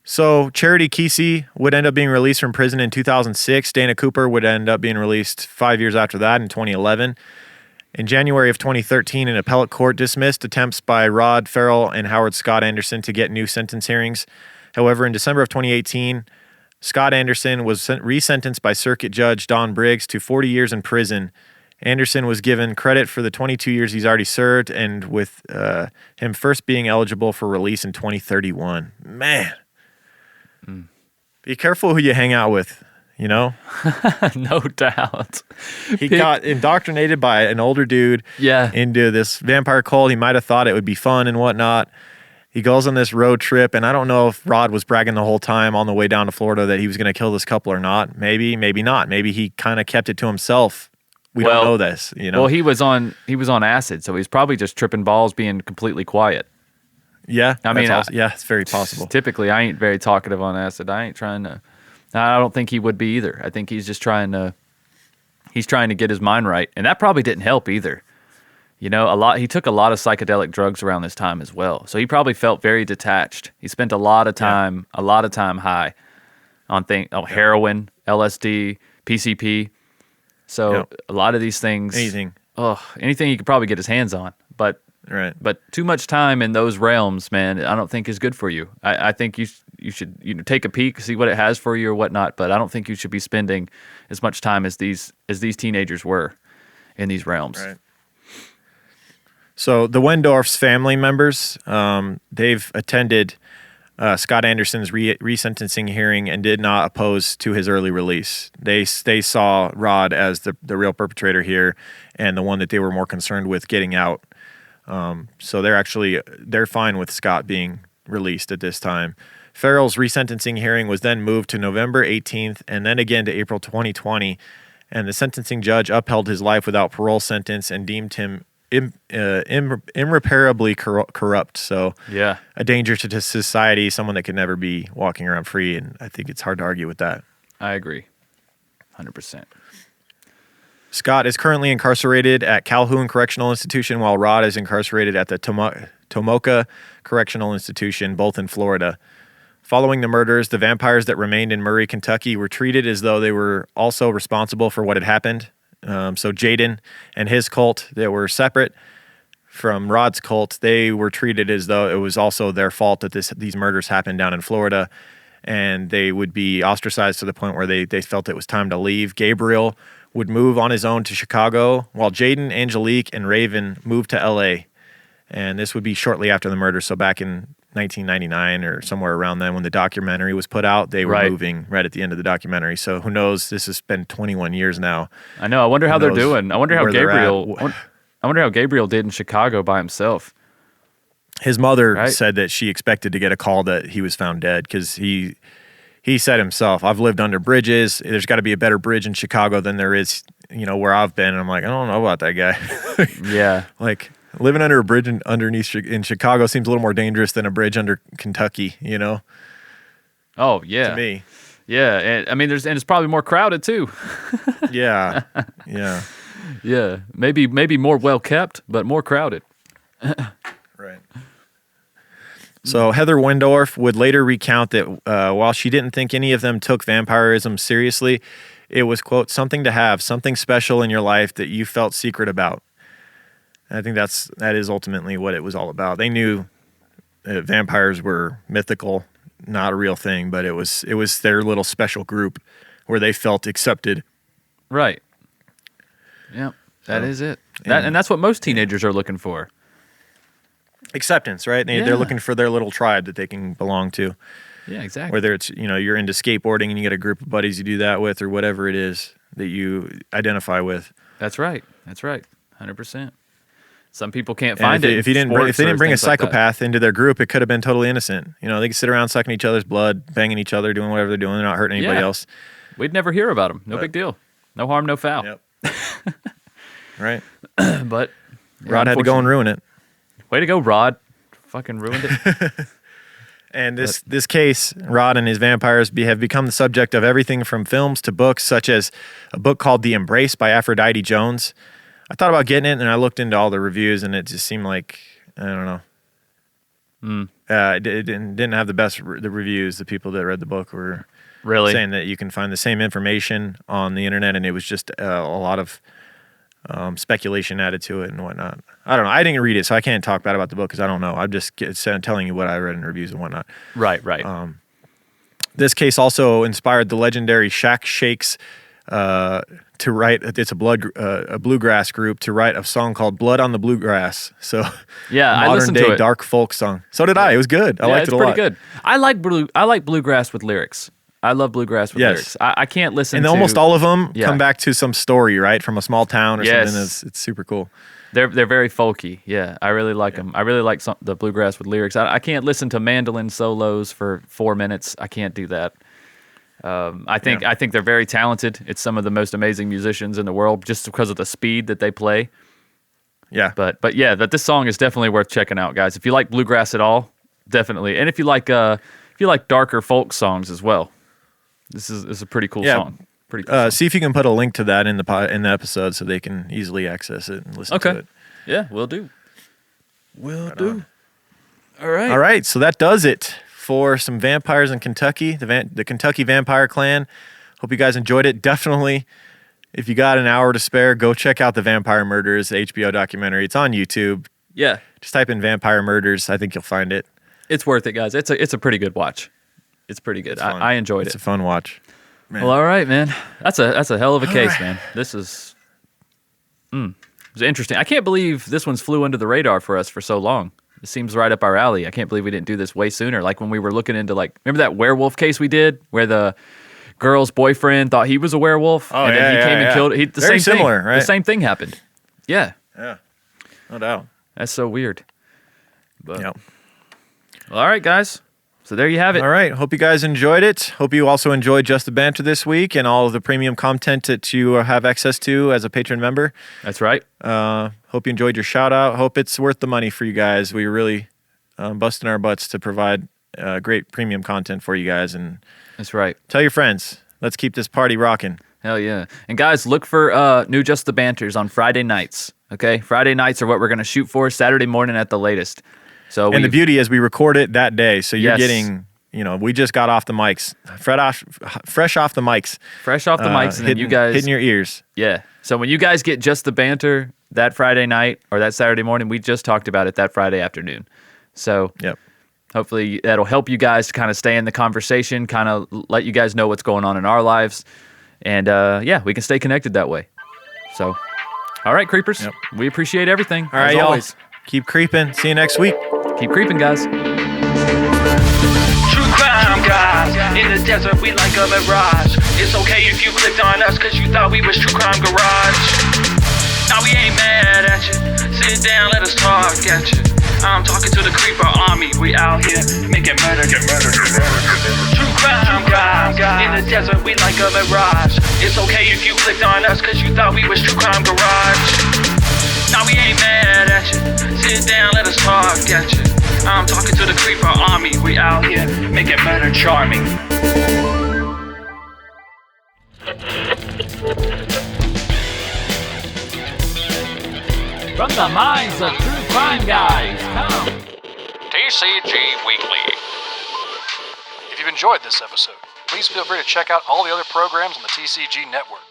So Charity Kesey would end up being released from prison in 2006. Dana Cooper would end up being released 5 years after that in 2011. In January of 2013, an appellate court dismissed attempts by Rod Ferrell and Howard Scott Anderson to get new sentence hearings. However, in December of 2018, Scott Anderson was resentenced by Circuit Judge Don Briggs to 40 years in prison. Anderson was given credit for the 22 years he's already served, and with him first being eligible for release in 2031. Man. Be careful who you hang out with, No doubt. He got indoctrinated by an older dude into this vampire cult. He might have thought it would be fun and whatnot. He goes on this road trip, and I don't know if Rod was bragging the whole time on the way down to Florida that he was going to kill this couple or not. Maybe, maybe not. Maybe he kind of kept it to himself. We don't know this, Well, he was on acid, so he's probably just tripping balls, being completely quiet. Yeah, it's very possible. Typically, I ain't very talkative on acid. I ain't trying to. I don't think he would be either. I think he's just trying to. He's trying to get his mind right, and that probably didn't help either. He took a lot of psychedelic drugs around this time as well, so he probably felt very detached. He spent a lot of time high on heroin, LSD, PCP. So a lot of these things, anything he could probably get his hands on, but too much time in those realms, man, I don't think is good for you. I think you should take a peek, see what it has for you or whatnot, but I don't think you should be spending as much time as these teenagers were in these realms. Right. So the Wendorf's family members, they've attended Scott Anderson's resentencing hearing and did not oppose to his early release. They saw Rod as the real perpetrator here and the one that they were more concerned with getting out. So they're fine with Scott being released at this time. Ferrell's resentencing hearing was then moved to November 18th and then again to April 2020, and the sentencing judge upheld his life without parole sentence and deemed him irreparably corrupt. So a danger to society, someone that could never be walking around free, and I think it's hard to argue with that. I agree 100%. Scott is currently incarcerated at Calhoun Correctional Institution, while Rod is incarcerated at the Tomoka Correctional Institution, both in Florida. Following the murders, the vampires that remained in Murray, Kentucky were treated as though they were also responsible for what had happened. So Jaden and his cult, that were separate from Rod's cult, they were treated as though it was also their fault that these murders happened down in Florida. and they would be ostracized to the point where they felt it was time to leave. Gabriel would move on his own to Chicago, while Jaden, Angelique, and Raven moved to L.A., and this would be shortly after the murder. So back in 1999 or somewhere around then when the documentary was put out, they were moving right at the end of the documentary. So who knows? This has been 21 years now. I know. I wonder how they're doing. I wonder how Gabriel did in Chicago by himself. His mother said that she expected to get a call that he was found dead because he said himself, I've lived under bridges. There's got to be a better bridge in Chicago than there is, where I've been. And I'm like, I don't know about that guy. Yeah. Like living under a bridge underneath in Chicago seems a little more dangerous than a bridge under Kentucky, Oh, yeah. To me. Yeah. And I mean, it's probably more crowded too. Yeah. Yeah. Yeah. Maybe more well kept, but more crowded. Right. So Heather Wendorf would later recount that while she didn't think any of them took vampirism seriously, it was, quote, something to have, something special in your life that you felt secret about. And I think that is ultimately what it was all about. They knew vampires were mythical, not a real thing, but it was their little special group where they felt accepted. Right. Yeah, that is it. And that's what most teenagers are looking for. Acceptance, right? They're looking for their little tribe that they can belong to. Yeah, exactly. Whether it's, you're into skateboarding and you get a group of buddies you do that with or whatever it is that you identify with. That's right. 100%. Some people can't find it. If they didn't bring a psychopath into their group, it could have been totally innocent. They could sit around sucking each other's blood, banging each other, doing whatever they're doing. They're not hurting anybody else. We'd never hear about them. No big deal. No harm, no foul. Yep. Right. But Rod had to go and ruin it. Way to go, Rod. Fucking ruined it. And this case, Rod and his vampires have become the subject of everything from films to books, such as a book called The Embrace by Aphrodite Jones. I thought about getting it, and I looked into all the reviews, and it just seemed like, I don't know. It didn't have the best the reviews. The people that read the book were saying that you can find the same information on the internet, and it was just a lot of speculation added to it and whatnot. I don't know. I didn't read it, so I can't talk bad about the book because I don't know. I'm just telling you what I read in reviews and whatnot. Right. This case also inspired the legendary Shack Shakes to write. It's a bluegrass group to write a song called "Blood on the Bluegrass." So I listened to modern it. day dark folk song. So did I. It was good. I liked it a lot. It's pretty good. I like bluegrass with lyrics. I love bluegrass with lyrics. I can't listen to... And almost all of them come back to some story, right? From a small town or something. It's super cool. They're very folky. Yeah, I really like them. I really like the bluegrass with lyrics. I can't listen to mandolin solos for 4 minutes. I can't do that. I think they're very talented. It's some of the most amazing musicians in the world just because of the speed that they play. Yeah. But this song is definitely worth checking out, guys. If you like bluegrass at all, definitely. And if you like darker folk songs as well. This is a pretty cool song. Pretty cool. See if you can put a link to that in the episode so they can easily access it and listen to it. Yeah, will do. Will do. All right. All right. So that does it for some vampires in Kentucky, the Kentucky Vampire Clan. Hope you guys enjoyed it. Definitely, if you got an hour to spare, go check out the Vampire Murders HBO documentary. It's on YouTube. Yeah. Just type in Vampire Murders. I think you'll find it. It's worth it, guys. It's a pretty good watch. It's pretty good. I enjoyed it. It's a fun watch. Man. Well, all right, man. That's a hell of a case, man. This is it's interesting. I can't believe this one's flew under the radar for us for so long. It seems right up our alley. I can't believe we didn't do this way sooner. Like when we were looking into remember that werewolf case we did where the girl's boyfriend thought he was a werewolf and then he came and killed it. Very similar, right? The same thing happened. Yeah. Yeah. No doubt. That's so weird. But Yep. Well, all right, guys. So there you have it. All right. Hope you guys enjoyed it. Hope you also enjoyed Just the Banter this week and all of the premium content that you have access to as a patron member. That's right. Hope you enjoyed your shout out. Hope it's worth the money for you guys. We really busting our butts to provide great premium content for you guys. And that's right. Tell your friends. Let's keep this party rocking. Hell yeah. And guys, look for new Just the Banters on Friday nights. Okay? Friday nights are what we're going to shoot for. Saturday morning at the latest. And the beauty is we record it that day, so you're getting, we just got off the mics, fresh off the mics. Fresh off the mics, and then you guys... Hitting your ears. Yeah. So when you guys get Just the Banter that Friday night or that Saturday morning, we just talked about it that Friday afternoon. So yep. Hopefully that'll help you guys to kind of stay in the conversation, kind of let you guys know what's going on in our lives. And we can stay connected that way. So, all right, creepers. Yep. We appreciate everything. All right, as y'all. always. Keep creeping. See you next week. Keep creeping, guys. True crime guys, in the desert we like a mirage. It's okay if you clicked on us cause you thought we was True Crime Garage. Now we ain't mad at you, sit down, let us talk at you. I'm talking to the creeper army, we out here making murder, get murder, get murder. True crime guys, in the desert we like a mirage. It's okay if you clicked on us cause you thought we was True Crime Garage. Now we ain't mad at you, sit down, let us talk at you. I'm talking to the creeper army, we out here making murder charming. From the minds of true crime guys, come. TCG Weekly. If you've enjoyed this episode, please feel free to check out all the other programs on the TCG network.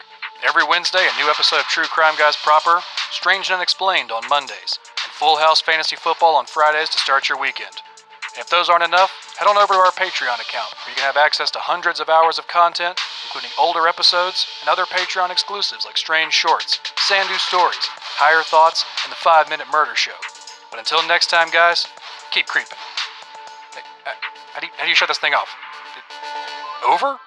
Every Wednesday, a new episode of True Crime Guys proper, Strange and Unexplained on Mondays, and Full House Fantasy Football on Fridays to start your weekend. And if those aren't enough, head on over to our Patreon account, where you can have access to hundreds of hours of content, including older episodes and other Patreon exclusives like Strange Shorts, Sandu Stories, Higher Thoughts, and the 5-Minute Murder Show. But until next time, guys, keep creeping. Hey, how do you shut this thing off? Over?